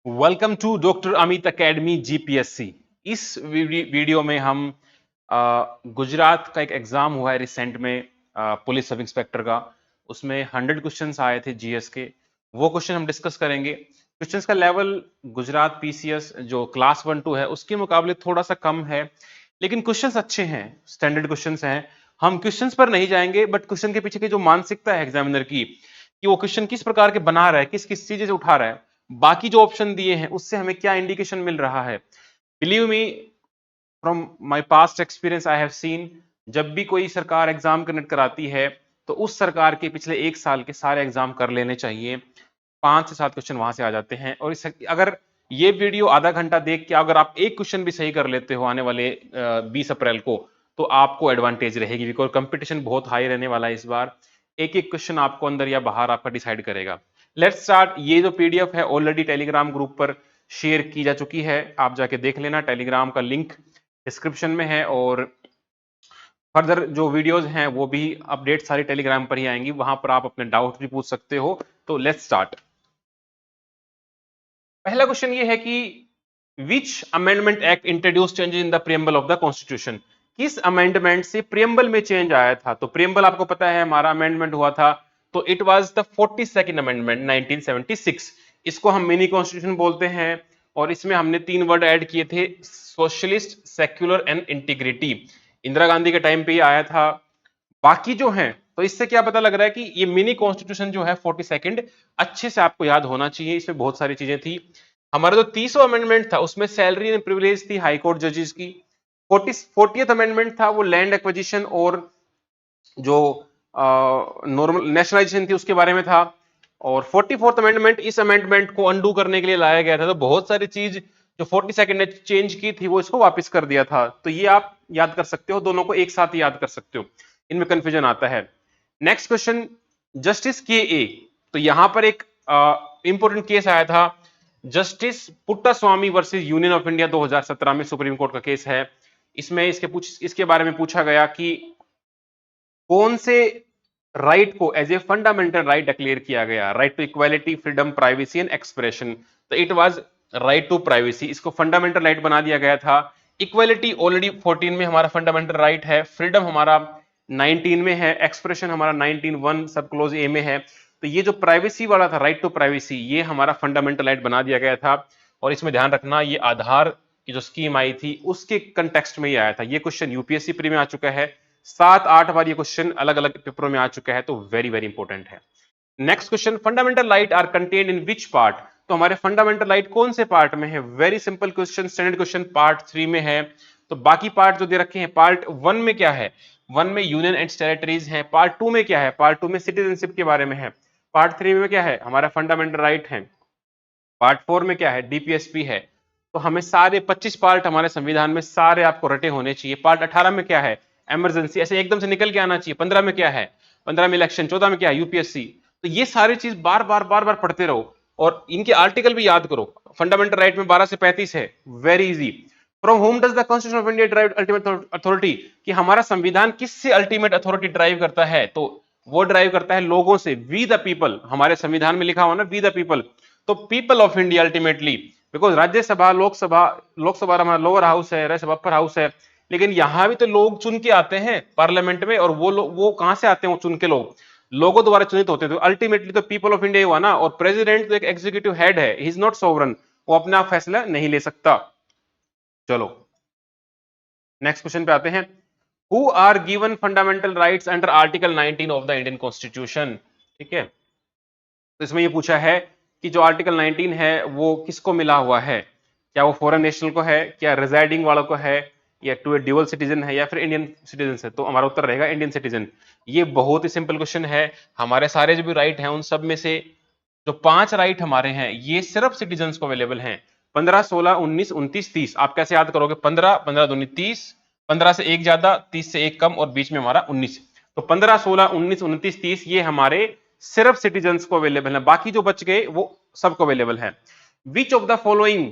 Welcome to doctor Amit academy GPSC. इस video में हम गुजरात का एक एग्जाम हुआ है रिसेंट में, पुलिस सब इंस्पेक्टर का। उसमें 100 क्वेश्चंस आए थे जीएस के। वो क्वेश्चन हम डिस्कस करेंगे। क्वेश्चंस का लेवल गुजरात पीसीएस जो क्लास 1-2 है उसके मुकाबले थोड़ा सा कम है, लेकिन क्वेश्चंस अच्छे हैं, स्टैंडर्ड क्वेश्चंस हैं। हम क्वेश्चंस पर नहीं जाएंगे, बट क्वेश्चन के पीछे की जो मानसिकता है एग्जामिनर की, कि वो क्वेश्चन किस प्रकार के बना रहा है, किस किस चीजें से उठा रहा है, बाकी जो ऑप्शन दिए हैं उससे हमें क्या इंडिकेशन मिल रहा है। Believe me, from my past experience I have seen, जब भी कोई सरकार एग्जाम कंडक्ट कराती है तो उस सरकार के पिछले 1 साल के सारे एग्जाम कर लेने चाहिए। 5 से 7 क्वेश्चन वहां से आ जाते हैं। और अगर ये वीडियो आधा घंटा देख के अगर आप एक क्वेश्चन भी सही कर लेते हो आने वाले 20 अप्रैल को, तो आपको एडवांटेज रहेगी, बिकॉज कंपटीशन बहुत हाई रहने वाला है इस बार। एक एक क्वेश्चन आपको अंदर या बाहर आपका डिसाइड करेगा। Let's start. ये जो पीडीएफ है ऑलरेडी टेलीग्राम ग्रुप पर शेयर की जा चुकी है, आप जाके देख लेना। टेलीग्राम का लिंक डिस्क्रिप्शन में है, और फर्दर जो वीडियोस हैं वो भी अपडेट सारी टेलीग्राम पर ही आएंगी, वहां पर आप अपने डाउट भी पूछ सकते हो। तो लेट्स स्टार्ट। पहला क्वेश्चन ये है कि विच amendment act introduce change in the preamble of the constitution. किस अमेंडमेंट से प्रियम्बल में चेंज आया था? तो प्रियम्बल आपको पता है हमारा अमेंडमेंट हुआ था, तो it was the 42nd amendment 1976। इसको हम मिनी कॉन्स्टिट्यूशन बोलते हैं, और इसमें हमने 3 वर्ड ऐड किए थे, socialist, secular and integrity. Indira Gandhi के टाइम पे ही आया था। बाकी जो है, तो इससे क्या पता लग रहा है कि ये मिनी कॉन्स्टिट्यूशन जो है 42nd, अच्छे से आपको याद होना चाहिए। इसमें बहुत सारी चीजें थी। हमारा जो 30वां अमेंडमेंट था उसमें सैलरी एंड प्रिविलेज थी हाई कोर्ट जजेस की। 40th अमेंडमेंट था वो लैंड एक्विजिशन और जो नॉर्मल नेशनलाइजेशन थी उसके बारे में था। और 44th अमेंडमेंट, इस अमेंडमेंट को अंडू करने के लिए लाया गया था। तो बहुत सारी चीज जो 42nd ने चेंज की थी वो इसको वापस कर दिया था। तो ये आप याद कर सकते हो, दोनों को एक साथ ही याद कर सकते हो, इनमें कंफ्यूजन आता है। नेक्स्ट क्वेश्चन, जस्टिस के ए। तो यहां पर एक इंपॉर्टेंट केस आया था, justice Puttaswamy versus union of India 2017 में, सुप्रीम कोर्ट का केस है। इसमें इसके बारे में पूछा गया कि कौन से राइट को as a fundamental right declare किया गया? Right to equality, freedom, privacy and expression. तो it was right to privacy, इसको फंडामेंटल राइट बना दिया गया था। इक्वालिटी ऑलरेडी 14 में हमारा फंडामेंटल राइट है, फ्रीडम हमारा 19 में है, एक्सप्रेशन हमारा 19(1) सब क्लोज ए में है। तो ये जो प्राइवेसी वाला था, राइट टू प्राइवेसी, ये हमारा फंडामेंटल राइट बना दिया गया था। और इसमें ध्यान रखना, ये आधार की जो स्कीम आई थी उसके कंटेक्स्ट में ही आया था। ये क्वेश्चन यूपीएससी प्री में आ चुका है, 7-8 बार ये क्वेश्चन अलग अलग पेपरों में आ चुका है, तो वेरी वेरी इंपॉर्टेंट है। Next question, fundamental right are contained in which part. तो हमारे फंडामेंटल राइट कौन से पार्ट में है? Very simple question, standard question, part 3 में है। तो बाकी पार्ट जो दे रखे हैं, पार्ट 1 में क्या है? 1 में यूनियन एंड टेरिटरीज है। पार्ट 2 में क्या है? पार्ट 2 में सिटीजनशिप के बारे में है। पार्ट 3 में क्या है? हमारा फंडामेंटल राइट है। पार्ट 4 में क्या है? डीपीएसपी है। तो हमें सारे 25 पार्ट हमारे संविधान में सारे आपको रटे होने चाहिए। पार्ट 18 में क्या है? इमरजेंसी, ऐसे एकदम से निकल के आना चाहिए। 15 में क्या है? 15 में इलेक्शन। 14 में क्या है? यूपीएससी। तो ये सारी चीज बार बार बार बार पढ़ते रहो, और इनके आर्टिकल भी याद करो। फंडामेंटल राइट में 12 से 35 है, very easy. From home does the constitution of India drive ultimate authority, कि हमारा संविधान किससे अल्टीमेट अथॉरिटी ड्राइव करता है? तो वो ड्राइव करता है लोगों से, वी द पीपल। हमारे संविधान में लिखा हुआ ना, वी द पीपल। तो people of India ultimately, because Rajya Sabha, Lok Sabha, Lok Sabha हमारा लोअर हाउस है, राज्यसभा अपर हाउस है, लेकिन यहां भी तो लोग चुन के आते हैं पार्लियामेंट में। और वो कहां से आते हैं? वो चुन के लोगों द्वारा चुनित होते हैं। तो अल्टीमेटली तो पीपल ऑफ इंडिया हुआ ना। और प्रेसिडेंट तो एक एग्जीक्यूटिव हेड है, ही इज नॉट सोवरन, वो अपना फैसला नहीं ले सकता। चलो नेक्स्ट क्वेश्चन पे आते हैं। Who are given fundamental rights under article 19 of the Indian constitution. ठीक है, तो इसमें ये पूछा है कि जो आर्टिकल 19 है वो किसको मिला हुआ है? क्या वो फॉरेन नेशनल को है, क्या रिजाइडिंग वालों को है, या टू ए ड्यूअल सिटीजन है, या फिर इंडियन सिटीजन है? तो हमारा उत्तर रहेगा इंडियन सिटीजन। ये बहुत ही सिंपल क्वेश्चन है। हमारे सारे जो भी राइट हैं उन सब में से जो 5 राइट हमारे हैं ये सिर्फ सिटीजन को अवेलेबल हैं। 15, 16, 19, 29, 30। आप कैसे याद करोगे? 15, 15 दूनी 30, 15 से एक ज्यादा, 30 से एक कम, और बीच में हमारा 19। तो 15, 16, 19, 29, 30 ये हमारे सिर्फ सिटीजन्स को अवेलेबल है। बाकी जो बच गए वो सबको अवेलेबल है। Which of the following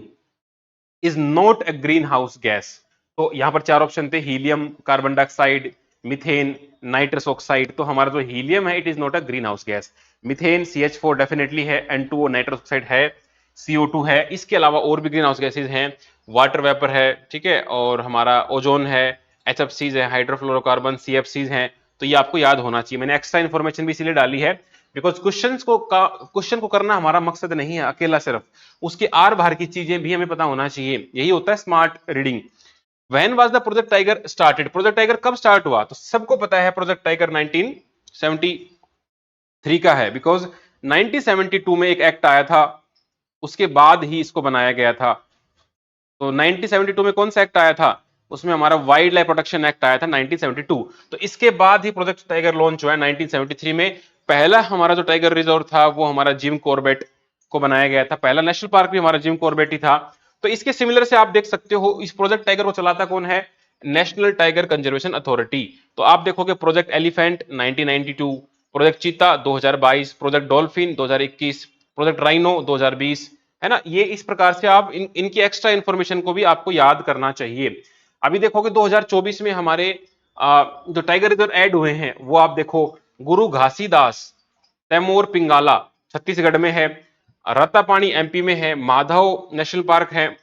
is not A green house gas. तो यहां पर 4 ऑप्शन थे, helium, carbon dioxide, methane, nitrous oxide. तो हमारा जो हीलियम है it is not a green house gas. Methane CH4 definitely है, N2O नाइट्रस ऑक्साइड है, CO2 है, इसके अलावा और भी ग्रीन हाउस गैसेज हैं, वाटर वेपर है, ठीक है, और हमारा ओजोन है, HFCs है, हाइड्रोफ्लोरोकार्बन, CFCs हैं। तो ये आपको याद होना चाहिए। मैंने एक्स्ट्रा इन्फॉर्मेशन भी इसीलिए डाली है बिकॉज क्वेश्चन को करना हमारा मकसद नहीं है अकेला सिर्फ, उसके आर बाहर की चीजें भी हमें पता होना चाहिए। यही होता है smart reading. When was the project tiger started? Project tiger कब स्टार्ट हुआ? तो सबको पता है प्रोजेक्ट टाइगर 1973 का है, बिकॉज 1972 में एक एक्ट आया था, उसके बाद ही इसको बनाया गया था। तो 1972 में कौन सा एक्ट आया था? उसमें हमारा वाइल्ड लाइफ प्रोटेक्शन एक्ट आया था 1972। तो इसके बाद ही प्रोजेक्ट टाइगर लॉन्च हुआ है 1973 में। पहला हमारा जो टाइगर रिजर्व था वो हमारा जिम कॉर्बेट को बनाया गया था। पहला नेशनल पार्क भी हमारा जिम कॉर्बेट ही था। तो इसके सिमिलर से आप देख सकते हो, इस प्रोजेक्ट टाइगर को चलाता कौन है? National tiger conservation authority. तो आप देखोगे प्रोजेक्ट एलिफेंट 1992, प्रोजेक्ट चीता 2022, प्रोजेक्ट डॉल्फिन 2021, प्रोजेक्ट राइनो 2020, है ना। ये इस प्रकार से आप इनकी एक्स्ट्रा इंफॉर्मेशन को भी आपको याद करना चाहिए। अभी देखोगे 2024 में हमारे जो टाइगर रिजर्व ऐड हुए हैं वो आप देखो, गुरु घासीदास, तैमूर पिंगाला छत्तीसगढ़ में है, रत्तापानी MP में है, माधव नेशनल पार्क है,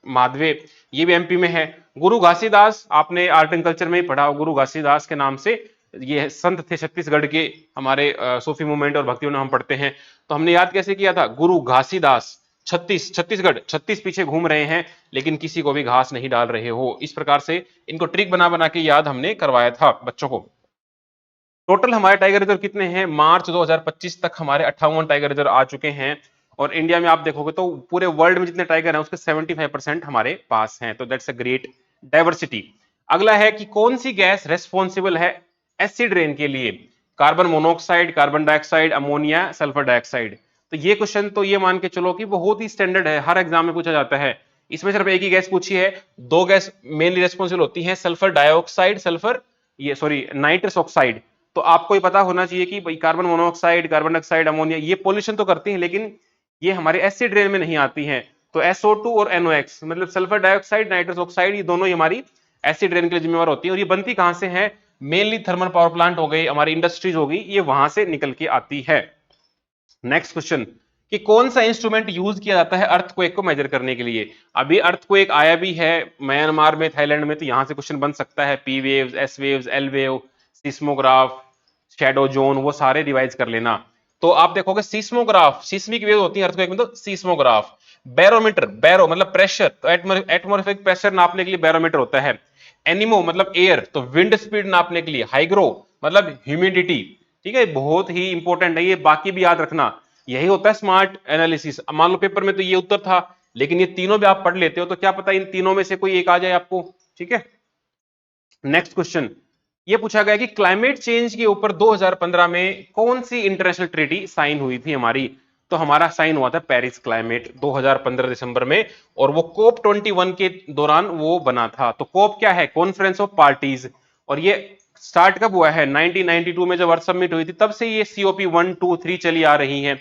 माधवे ये भी MP में है। गुरु घासीदास आपने आर्ट एंड कल्चर में ही पढ़ा, गुरु घासीदास के नाम से ये संत थे छत्तीसगढ़ के, हमारे सूफी मूवमेंट और भक्ति में हम पढ़ते हैं। तो हमने याद कैसे किया था? गुरु घासीदास, छत्तीसगढ़, 36 पीछे घूम रहे हैं लेकिन किसी को भी घास नहीं डाल रहे हो। इस प्रकार से इनको ट्रिक बना बना के याद हमने करवाया था बच्चों को। टोटल हमारे टाइगर रिजर्व कितने हैं? मार्च 2025 तक हमारे 58 टाइगर रिजर्व आ चुके हैं। और इंडिया में आप देखोगे तो पूरे वर्ल्ड में जितने टाइगर हैं उसके 75% हमारे पास हैं। तो दैट्स अ ग्रेट डाइवर्सिटी। अगला है कि कौन सी गैस रेस्पॉन्सिबल है एसिड रेन के लिए? Carbon monoxide, carbon dioxide, ammonia, sulphur dioxide. तो ये क्वेश्चन तो ये मान के चलो कि बहुत ही स्टैंडर्ड है, हर एग्जाम में पूछा जाता है। इसमें सिर्फ एक ही गैस पूछी है, दो गैस मेनली रेस्पॉन्सिबल होती है, सल्फर डाइऑक्साइड, सल्फर ये सॉरी नाइट्रस ऑक्साइड। तो आपको ये पता होना चाहिए कि भाई carbon monoxide, carbon dioxide, ammonia ये पोल्यूशन तो करती हैं लेकिन ये हमारे एसिड रेन में नहीं आती हैं। तो SO2 और NOx मतलब सल्फर डाइऑक्साइड, नाइट्रस ऑक्साइड, ये दोनों ही हमारी एसिड रेन के लिए जिम्मेवार होती है। और ये बनती कहां से है? मेनली थर्मल पावर प्लांट हो गई, हमारी इंडस्ट्रीज होगी, ये वहां से निकल के आती है। नेक्स्ट क्वेश्चन कि कौन सा इंस्ट्रूमेंट यूज किया जाता है अर्थक्वेक को मेजर करने के लिए? अभी अर्थक्वेक आया भी है म्यांमार में, थाईलैंड में, तो यहां से क्वेश्चन बन सकता है। P waves, S waves, L wave, seismograph, shadow zone, वो सारे रिवाइज कर लेना। तो आप देखोगे सिस्मोग्राफ, सिस्मिक वेव होती है अर्थक्वेक में, तो सिस्मोग्राफ। बैरोमीटर, बैरो मतलब प्रेशर, तो एटमॉस्फेरिक प्रेशर नापने के लिए बैरोमीटर होता है। एनिमो मतलब एयर, तो विंड स्पीड नापने के लिए। हाइग्रो मतलब ह्यूमिडिटी, ठीक है, बहुत ही इंपॉर्टेंट है ये, बाकी भी याद रखना। यही होता है स्मार्ट एनालिसिस। मान लो पेपर में तो ये उत्तर था लेकिन ये तीनों भी आप पढ़ लेते हो तो क्या पता इन तीनों में से कोई एक आ जाए आपको, ठीक है। नेक्स्ट क्वेश्चन ये पूछा गया कि क्लाइमेट चेंज के ऊपर 2015 में कौन सी इंटरनेशनल ट्रीटी साइन हुई थी हमारी? तो हमारा साइन हुआ था पेरिस क्लाइमेट 2015 दिसंबर में, और वो COP 21 के दौरान वो बना था। तो COP क्या है? Conference of parties. और ये स्टार्ट कब हुआ है? 1992 में जब अर्थ समिट हुई थी तब से ये COP 1, 2, 3 चली आ रही है।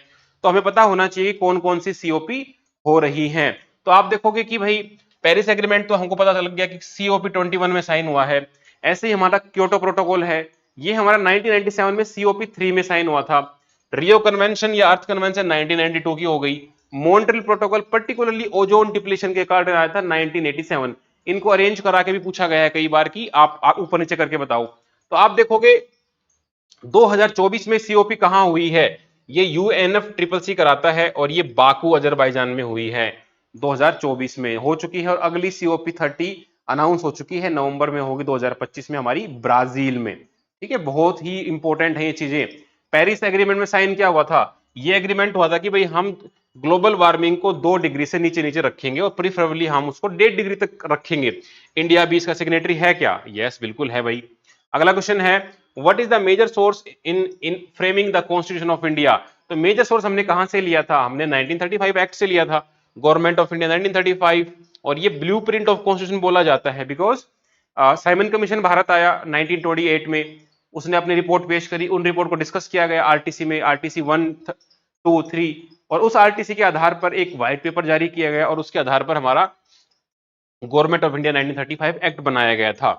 तो हमें पता होना चाहिए कौन कौन सी COP हो रही है। तो आप देखोगे कि भाई पेरिस एग्रीमेंट तो हमको पता चल गया कि COP 21 में साइन हुआ है। ऐसे ही हमारा क्योटो प्रोटोकॉल है, ये हमारा 1997 में COP 3 में साइन हुआ था। रियो कन्वेंशन या अर्थ कन्वेंशन 1992 की हो गई। Montreal protocol particularly ozone depletion के कारण आया था 1987। इनको अरेंज करा के भी पूछा गया है कई बार कि आप ऊपर नीचे करके बताओ। तो आप देखोगे 2024 में COP कहां हुई है? ये UNFCCC कराता है और ये बाकू अजरबैजान में हुई है, 2024 में हो चुकी है। और अगली COP 30 अनाउंस हो चुकी है, नवंबर में होगी 2025 में हमारी ब्राजील में, ठीक है। बहुत ही इंपॉर्टेंट है ये चीजें। पेरिस एग्रीमेंट में साइन क्या हुआ था? ये एग्रीमेंट हुआ था कि भाई हम ग्लोबल वार्मिंग को 2 डिग्री से नीचे नीचे रखेंगे और प्रीफरेबली हम उसको 1.5 डिग्री तक रखेंगे। इंडिया भी इसका सिग्नेटरी है क्या? यस, बिल्कुल है भाई। अगला क्वेश्चन है what is the major source in framing the constitution of India? तो मेजर सोर्स हमने कहां से लिया था? हमने 1935 एक्ट से लिया था, गवर्नमेंट ऑफ इंडिया 1935। और ये ब्लूप्रिंट ऑफ कॉन्स्टिट्यूशन बोला जाता है बिकॉज साइमन कमीशन भारत आया 1928 में, उसने अपनी रिपोर्ट पेश करी, उन रिपोर्ट को डिस्कस किया गया RTC में, RTC 1, 2, 3, और उस RTC के आधार पर एक व्हाइट पेपर जारी किया गया और उसके आधार पर हमारा गवर्नमेंट ऑफ इंडिया 1935 एक्ट बनाया गया था।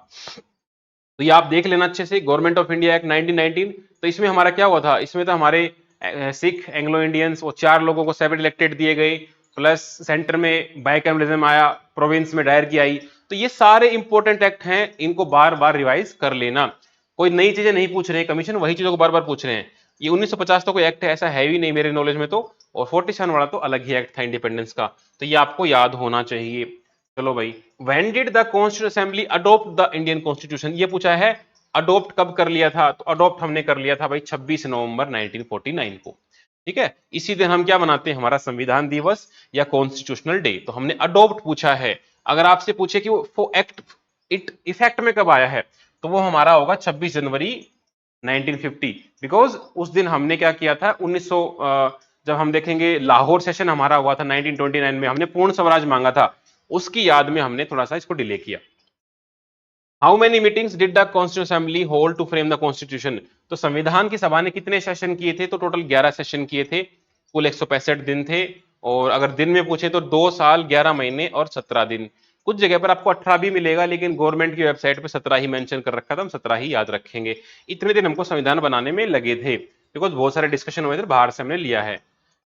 तो ये आप देख लेना अच्छे से, गवर्नमेंट ऑफ इंडिया एक्ट 1919। तो इसमें हमारा क्या हुआ था? इसमें तो हमारे सिख, एंग्लो इंडियंस और 4 लोगों को सेपरेट इलेक्टेड दिए गए, प्लस सेंटर में बाइकैमरलिज्म आया, प्रोविंस में डायरकी आई। तो ये सारे इंपॉर्टेंट एक्ट हैं, इनको बार बार रिवाइज कर लेना। कोई नई चीजें नहीं पूछ रहे हैं कमीशन, वही चीजों को बार बार पूछ रहे हैं। ये 1950 तो कोई एक्ट है ऐसा है भी नहीं मेरे नॉलेज में तो, और 47 वाला तो अलग ही एक्ट था इंडिपेंडेंस का, तो ये आपको याद होना चाहिए। चलो भाई, when did the constitution assembly adopt the Indian constitution, ये पूछा है अडॉप्ट कब कर लिया था, तो अडॉप्ट हमने कर लिया था भाई 26 नवंबर 1949 को। ठीक है, इसी दिन हम क्या मनाते हैं, हमारा संविधान दिवस या कॉन्स्टिट्यूशनल डे। तो हमने अडॉप्ट पूछा है। अगर आपसे पूछे कि वो एक्ट इट इफेक्ट में कब आया है, तो वो हमारा होगा 26 जनवरी 1950, बिकॉज उस दिन हमने क्या किया था 1900, जब हम देखेंगे लाहौर सेशन हमारा हुआ था 1929 में, हमने पूर्ण स्वराज मांगा था, उसकी याद में हमने थोड़ा सा इसको डिले किया। How many meetings did the constitution assembly hold to frame the constitution, तो संविधान की सभा ने कितने सेशन किए थे, तो टोटल 11 सेशन किए थे, कुल 165 दिन थे। और अगर दिन में पूछे तो 2 साल 11 महीने और 17 दिन। कुछ जगह पर आपको 18 भी मिलेगा, लेकिन गवर्नमेंट की वेबसाइट पे 17 ही मेंशन कर रखा था, हम 17 ही याद रखेंगे। इतने दिन हमको संविधान बनाने में लगे थे, बिकॉज बहुत सारे डिस्कशन हुए थे, बाहर से हमने लिया है।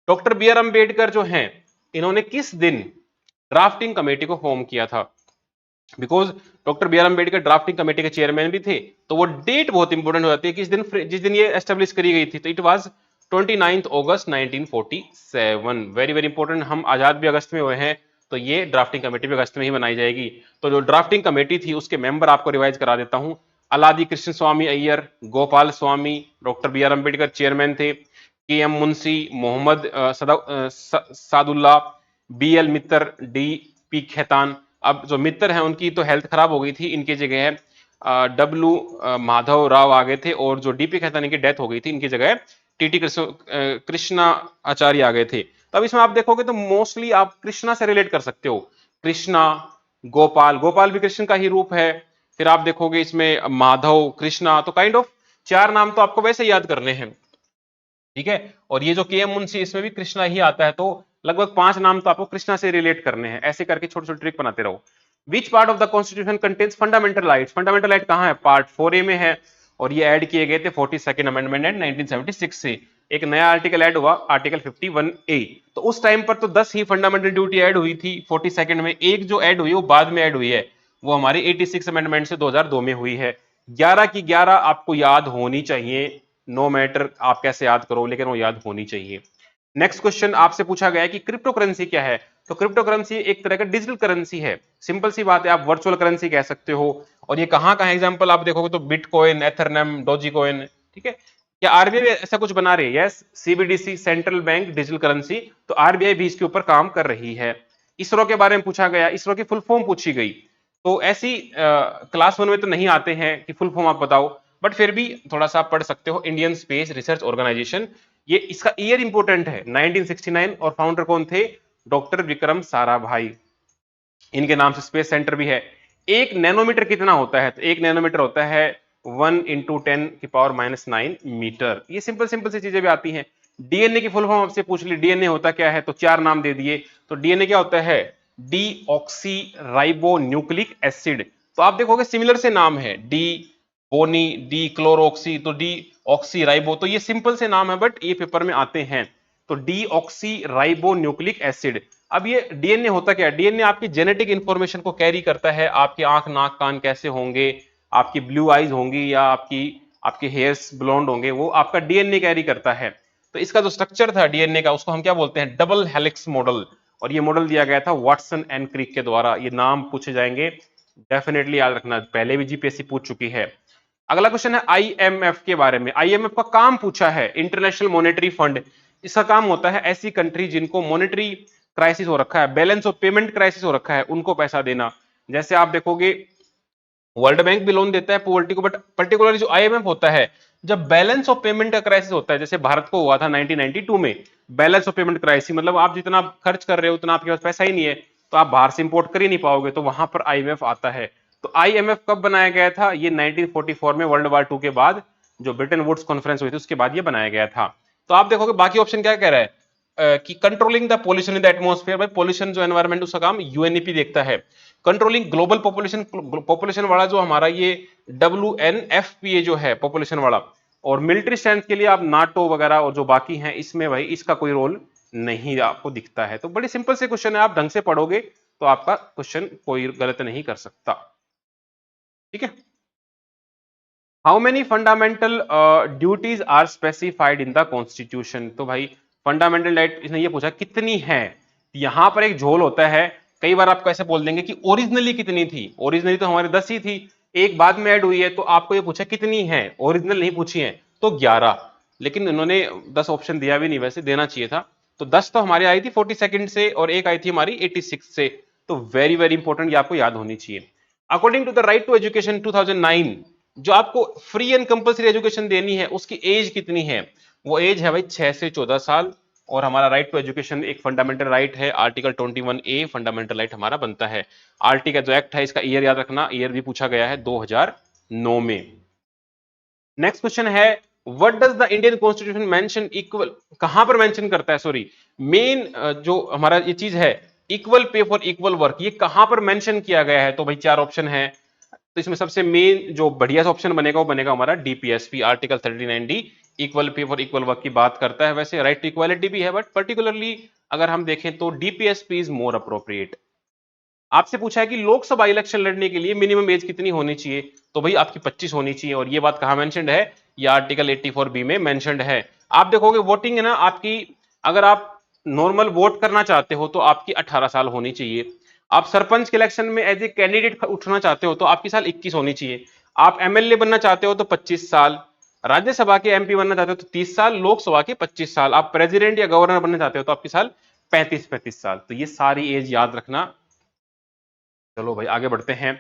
डॉक्टर बी आर अम्बेडकर जो हैं, इन्होंने किस दिन ड्राफ्टिंग कमेटी को फॉर्म किया था, because doctor B R Ambedkar drafting committee के चेयरमैन भी थे, तो वो डेट बहुत इंपॉर्टेंट हो जाती है कि जिस दिन ये एस्टेब्लिश करी गई थी, तो it was 29 August 1947। Very very important, हम आजाद भी अगस्त में हुए हैं, तो ये ड्राफ्टिंग कमेटी भी अगस्त में ही बनाई जाएगी। तो जो ड्राफ्टिंग कमेटी थी उसके मेंबर आपको रिवाइज करा देता हूं। Alladi Krishna Swami Ayyar, Gopal Swami, doctor B R Ambedkar chairman थे, K M Munshi, Mohammad Saadulla, B L Mitter, D P Khaitan. अब जो मित्र हैं उनकी तो हेल्थ खराब हो गई थी, इनकी जगह है डब्लू माधव राव आ गए थे, और जो डीपी खेतान की डेथ हो गई थी, इनकी जगह टीटी कृष्णा आचार्य आ गए थे। तो अब इसमें आप देखोगे तो मोस्टली आप कृष्णा से रिलेट कर सकते हो, कृष्णा, गोपाल, गोपाल भी कृष्ण का ही रूप है। फिर आप देखोगे इसमें माधव, कृष्णा, तो काइंड ऑफ 4 नाम तो आपको वैसे याद करने हैं। ठीक है, और ये जो के एम मुंशी, इसमें भी कृष्णा ही आता है, तो लगभग 5 नाम तो आपको कृष्णा से रिलेट करने हैं। ऐसे करके छोटे छोटे ट्रिक बनाते रहो। Which part of the constitution contains fundamental rights, fundamental right कहां है, पार्ट 4A में है, और ये ऐड किए गए थे 42nd अमेंडमेंट एंड 1976 से। एक नया आर्टिकल ऐड हुआ, आर्टिकल 51A। तो उस टाइम पर तो 10 ही फंडामेंटल ड्यूटी ऐड हुई थी 42nd में, एक जो ऐड हुई वो बाद में ऐड हुई है, वो हमारी 86 अमेंडमेंट से 2002 में हुई है। 11 की 11 आपको याद होनी चाहिए, नो मैटर आप कैसे याद करो, लेकिन वो याद होनी चाहिए। नेक्स्ट क्वेश्चन आपसे पूछा गया है कि क्रिप्टो करेंसी क्या है, तो क्रिप्टो करेंसी एक तरह का डिजिटल करेंसी है। सिंपल सी बात है, आप वर्चुअल करेंसी कह सकते हो। और ये कहां का है एग्जांपल आप देखोगे तो बिटकॉइन, एथरनम, डोजी कॉइन। ठीक है, क्या आरबीआई ऐसा कुछ बना रही है, yes, CBDC, central bank digital currency, तो आरबीआई भी इसके ऊपर काम कर रही है। इसरो के बारे में पूछा गया, इसरो की फुल फॉर्म पूछी गई, तो ऐसी क्लास 1 में तो नहीं आते हैं कि फुल फॉर्म आप बताओ, बट फिर भी थोड़ा सा आप पढ़ सकते हो, इंडियन स्पेस रिसर्च ऑर्गेनाइजेशन। ये इसका ईयर इंपोर्टेंट है 1969, और फाउंडर कौन थे, डॉक्टर विक्रम साराभाई, इनके नाम से स्पेस सेंटर भी है। 1 नैनोमीटर कितना होता है, तो 1 नैनोमीटर होता है 1 × 10⁻⁹ मीटर। ये सिंपल सिंपल सी चीजें भी आती हैं। डीएनए की फुल फॉर्म आपसे पूछ ली, डीएनए होता क्या है, तो 4 नाम दे दिए। तो डीएनए क्या होता है, D oxy ribo nucleic acid. तो आप देखोगे सिमिलर से नाम है, डी बोनी, डी क्लोरोक्सी, तो डी ऑक्सी राइबो, तो ये सिंपल से नाम है, बट ये पेपर में आते हैं। तो D oxy ribo nucleic acid. अब ये डीएनए होता क्या है, डीएनए आपकी जेनेटिक इंफॉर्मेशन को कैरी करता है, आपके आंख नाक कान कैसे होंगे, आपकी ब्लू आईज होंगी या आपके हेयर्स ब्लॉन्ड होंगे, वो आपका डीएनए कैरी करता है। तो इसका जो स्ट्रक्चर था डीएनए का, उसको हम क्या बोलते हैं, डबल हेलिक्स मॉडल। और ये मॉडल दिया गया था वाटसन एंड क्रिक के द्वारा। ये नाम पूछे जाएंगे, डेफिनेटली याद रखना, पहले भी जीपीएससी पूछ चुकी है। अगला क्वेश्चन है आईएमएफ के बारे में। आईएमएफ का काम पूछा है, इंटरनेशनल मॉनेटरी फंड। इसका काम होता है ऐसी कंट्री जिनको मॉनेटरी क्राइसिस हो रखा है, बैलेंस ऑफ पेमेंट क्राइसिस हो रखा है, उनको पैसा देना। जैसे आप देखोगे वर्ल्ड बैंक भी लोन देता है पॉवर्टी को, बट पर्टिकुलरली जो आईएमएफ होता है, जब बैलेंस ऑफ पेमेंट का क्राइसिस होता है, जैसे भारत को हुआ था 1992 में बैलेंस ऑफ पेमेंट क्राइसिस, मतलब आप जितना खर्च कर रहे हो उतना आपके पास पैसा ही नहीं है, तो आप बाहर से इंपोर्ट कर ही नहीं पाओगे, तो वहां पर आईएमएफ आता है। तो आईएमएफ कब बनाया गया था, ये 1944 में वर्ल्ड वार 2 के बाद, जो ब्रिटेन वुड्स कॉन्फ्रेंस हुई थी उसके बाद ये बनाया गया था। तो आप देखोगे बाकी ऑप्शन क्या कह रहा है, कि controlling the pollution in the atmosphere, भाई पोल्यूशन जो एनवायरमेंट, उसका काम यूएनईपी देखता है। कंट्रोलिंग ग्लोबल पॉपुलेशन, पॉपुलेशन वाला जो हमारा ये WNFPA जो है पॉपुलेशन वाला, और मिलिट्री स्ट्रेंथ के लिए आप नाटो वगैरह और जो बाकी हैं, इसमें भाई इसका कोई रोल नहीं आपको दिखता है। तो बड़ी सिंपल से क्वेश्चन है, आप ढंग से पढ़ोगे तो आपका क्वेश्चन कोई गलत नहीं कर सकता। ठीक है। How many fundamental duties are specified in the constitution. तो भाई फंडामेंटल राइट इसने ये पूछा कितनी है। यहां पर एक झोल होता है, कई बार आपको ऐसे बोल देंगे कि ओरिजिनली कितनी थी, ओरिजिनली तो हमारे 10 ही थी, एक बाद में ऐड हुई है, तो आपको ये पूछा कितनी है, ओरिजिनल नहीं पूछी है, तो 11। लेकिन इन्होंने 10 ऑप्शन दिया भी नहीं, वैसे देना चाहिए था। तो 10 तो हमारी आई थी 42 से और एक आई थी हमारी 86 से। तो वेरी वेरी इंपॉर्टेंट, ये आपको याद होनी चाहिए। According to the right to education 2009, जो आपको फ्री एंड कंपलसरी एजुकेशन देनी है उसकी एज कितनी है। वो एज है भाई 6 से 14 साल। और हमारा राइट टू एजुकेशन एक फंडामेंटल राइट है, आर्टिकल 21A फंडामेंटल राइट हमारा बनता है। आरटी का जो एक्ट है, इसका ईयर याद रखना, ईयर भी पूछा गया है 2009 में। नेक्स्ट क्वेश्चन है, what does the Indian constitution mention equal, कहां पर मेंशन करता है, सॉरी मेन जो हमारा ये चीज है equal pay for equal work, ये कहां पर मेंशन किया गया है। तो भाई 4 ऑप्शन है, तो इसमें सबसे मेन जो बढ़िया सा ऑप्शन बनेगा वो बनेगा हमारा DPSP, article 39D, equal pay for equal work की बात करता है। वैसे राइट टू इक्वालिटी भी है, बट पर्टिकुलरली अगर हम देखें तो डीपीएसपी इज मोर अप्रोप्रिएट। आपसे पूछा है कि लोकसभा इलेक्शन लड़ने के लिए मिनिमम एज कितनी होनी चाहिए। तो भाई आपकी 25 होनी चाहिए, और ये बात कहां मेंशनड है, ये आर्टिकल 84B में मेंशनड है। आप देखोगे वोटिंग है ना आपकी, अगर आप नॉर्मल वोट करना चाहते हो तो आपकी 18 साल होनी चाहिए। आप सरपंच के इलेक्शन में एज ए कैंडिडेट उठना चाहते हो तो आपकी साल 21 होनी चाहिए। आप एमएलए बनना चाहते हो तो 25 साल, राज्यसभा के एमपी बनना चाहते हो तो 30 साल, लोकसभा के 25 साल, आप प्रेसिडेंट या गवर्नर बनना चाहते हो तो आपकी साल 35 साल। तो ये सारी एज याद रखना। चलो भाई आगे बढ़ते हैं।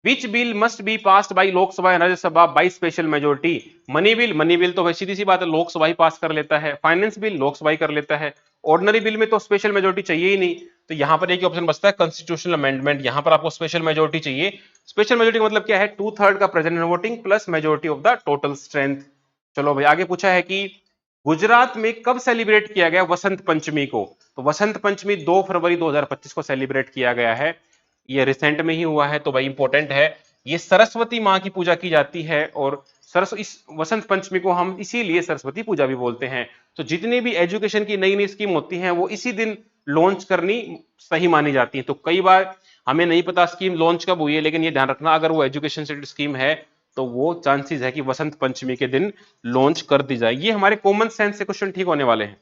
Which bill must be passed by Lok Sabha and Rajya Sabha by special majority. Money bill, money bill तो भाई सीधी सी बात है लोकसभा ही पास कर लेता है, फाइनेंस बिल लोकसभा ही कर लेता है, ऑर्डिनरी बिल में तो स्पेशल मेजोरिटी चाहिए ही नहीं। तो यहां पर एक ही ऑप्शन बचता है कॉन्स्टिट्यूशनल अमेंडमेंट, यहां पर आपको स्पेशल मेजोरिटी चाहिए। स्पेशल मेजोरिटी मतलब क्या है, 2/3 का present voting plus majority of the total strength. चलो भाई आगे पूछा है कि गुजरात में कब सेलिब्रेट किया गया वसंत पंचमी को। तो वसंत पंचमी 2 फरवरी 2025 को सेलिब्रेट किया गया है, ये रिसेंट में ही हुआ है, तो भाई इंपॉर्टेंट है। ये सरस्वती माँ की पूजा की जाती है, और इस वसंत पंचमी को हम इसीलिए सरस्वती पूजा भी बोलते हैं। तो जितनी भी एजुकेशन की नई नई स्कीम होती हैं वो इसी दिन लॉन्च करनी सही मानी जाती है। तो कई बार हमें नहीं पता स्कीम लॉन्च कब हुई है, लेकिन ये ध्यान रखना अगर वो एजुकेशन से स्कीम है तो वो चांसेस है कि वसंत पंचमी के दिन लॉन्च कर दी जाए। ये हमारे कॉमन सेंस से क्वेश्चन ठीक होने वाले हैं।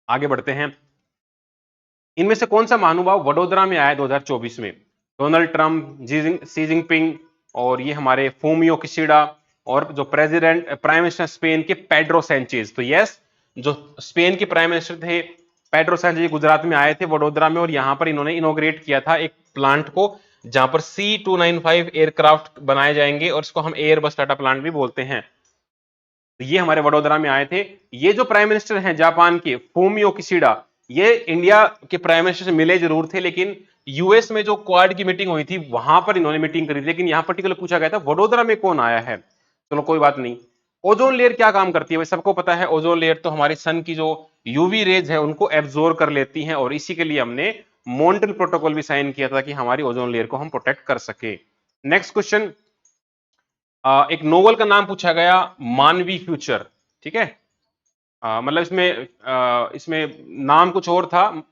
आगे बढ़ते हैं। इनमें से कौन सा महानुभाव वडोदरा में आया 2024 में। डोनाल्ड ट्रंप, सी जिनपिंग, और ये हमारे फोमियो किशिडा, और जो प्रेसिडेंट प्राइम मिनिस्टर स्पेन के पेड्रो सैंचेज। तो यस, जो स्पेन के प्राइम मिनिस्टर थे पेड्रो सैंचेज गुजरात में आए थे वडोदरा में, और यहां पर इन्होंने इनोग्रेट किया था एक प्लांट को जहां पर C295 एयरक्राफ्ट बनाए जाएंगे, और इसको हम एयरबस टाटा प्लांट भी बोलते हैं। तो ये हमारे वडोदरा में आए थे। ये जो प्राइम मिनिस्टर हैं जापान के फूमियो किशिडा, ये इंडिया के प्राइम मिनिस्टर से मिले जरूर थे, लेकिन यूएस में जो क्वाड की मीटिंग हुई थी वहां पर इन्होंने मीटिंग करी थी, लेकिन यहां पर्टिकुलर पूछा गया था वडोदरा में कौन आया है। चलो कोई बात नहीं। ओजोन लेयर क्या काम करती है, भाई सबको पता है ओजोन लेयर तो हमारी सन की जो यूवी रेज है उनको एब्जॉर्ब कर लेती हैं, और इसी के लिए हमने मॉन्ट्रियल प्रोटोकॉल भी साइन किया था कि हमारी ओजोन लेयर को हम प्रोटेक्ट कर सके। नेक्स्ट क्वेश्चन, एक नोवेल का नाम पूछा गया मानवी फ्यूचर। ठीक है, मतलब इसमें नाम कुछ और था,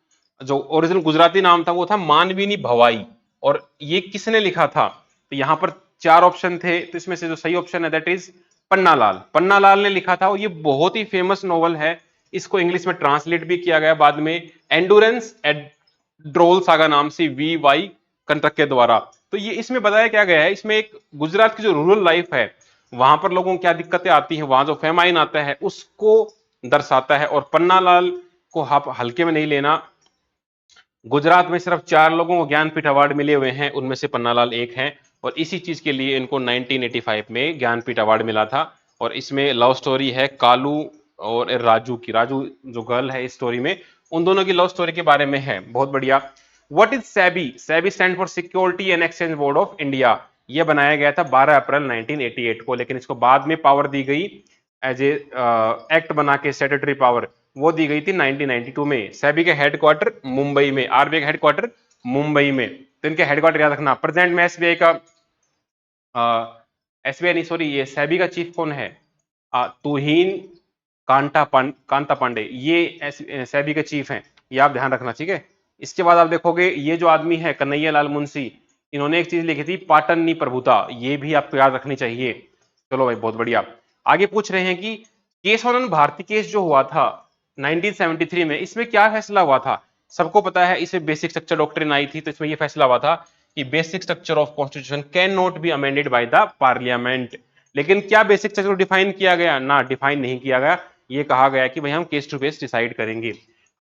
जो ओरिजिनल गुजराती नाम था वो था मानवीनी भवाई, और ये किसने लिखा था। तो यहां पर 4 ऑप्शन थे, तो इसमें से जो सही ऑप्शन है दैट इज पन्नालाल, पन्नालाल ने लिखा था, और ये बहुत ही फेमस नोवेल है। इसको इंग्लिश में ट्रांसलेट भी किया गया बाद में, एंडोरेंस ड्रोल सागा नाम से VY कंटक के द्वारा। तो ये इसमें बताया क्या गया है, इसमें एक गुजरात की जो रूरल लाइफ है वहां पर लोगों को क्या दिक्कतें आती हैं, वहां जो फेमाइन आता है उसको दर्शाता है। और पन्नालाल को आप हल्के में नहीं लेना। गुजरात में सिर्फ 4 लोगों को ज्ञानपीठ अवार्ड मिले हुए हैं, उनमें से पन्नालाल एक हैं, और इसी चीज के लिए इनको 1985 में ज्ञानपीठ अवार्ड मिला था। और इसमें लव स्टोरी है कालू और राजू की, राजू जो गर्ल है इस स्टोरी में, उन दोनों की लव स्टोरी के बारे में है, बहुत बढ़िया। What is SEBI, SEBI stand for security and exchange board of India. यह बनाया गया था 12 अप्रैल 1988 को, लेकिन इसको बाद में पावर दी गई एज ए एक्ट बना के, स्टैट्यूटरी पावर वो दी गई थी 1992 में। सेबी के हेडक्वार्टर मुंबई में, आरबीआई का हेडक्वार्टर मुंबई में। तो इनके हेडक्वार्टर याद रखना। प्रेजेंट में एसबीआई का एसबीआई नहीं, सॉरी, ये सेबी का चीफ कौन है? तुहीन कांता पांडे, ये सेबी के चीफ हैं, ये आप ध्यान रखना, ठीक है। इसके बाद आप देखोगे ये जो आदमी है कन्हैया लाल मुंशी, इन्होंने एक चीज लिखी थी पाटननी प्रभुता, ये भी आपको याद रखनी चाहिए। चलो भाई बहुत बढ़िया। आगे पूछ रहे हैं कि केशवानंद भारती केस जो हुआ था 1973 में, इसमें क्या फैसला हुआ था? सबको पता है, इसमें बेसिक स्ट्रक्चर डॉक्ट्रिन आई थी, तो इसमें यह फैसला हुआ था कि basic structure of constitution can not be amended by the parliament. लेकिन क्या बेसिक स्ट्रक्चर डिफाइन किया गया? ना, डिफाइन नहीं किया गया। ये कहा गया कि भाई हम केस टू केस डिसाइड करेंगे।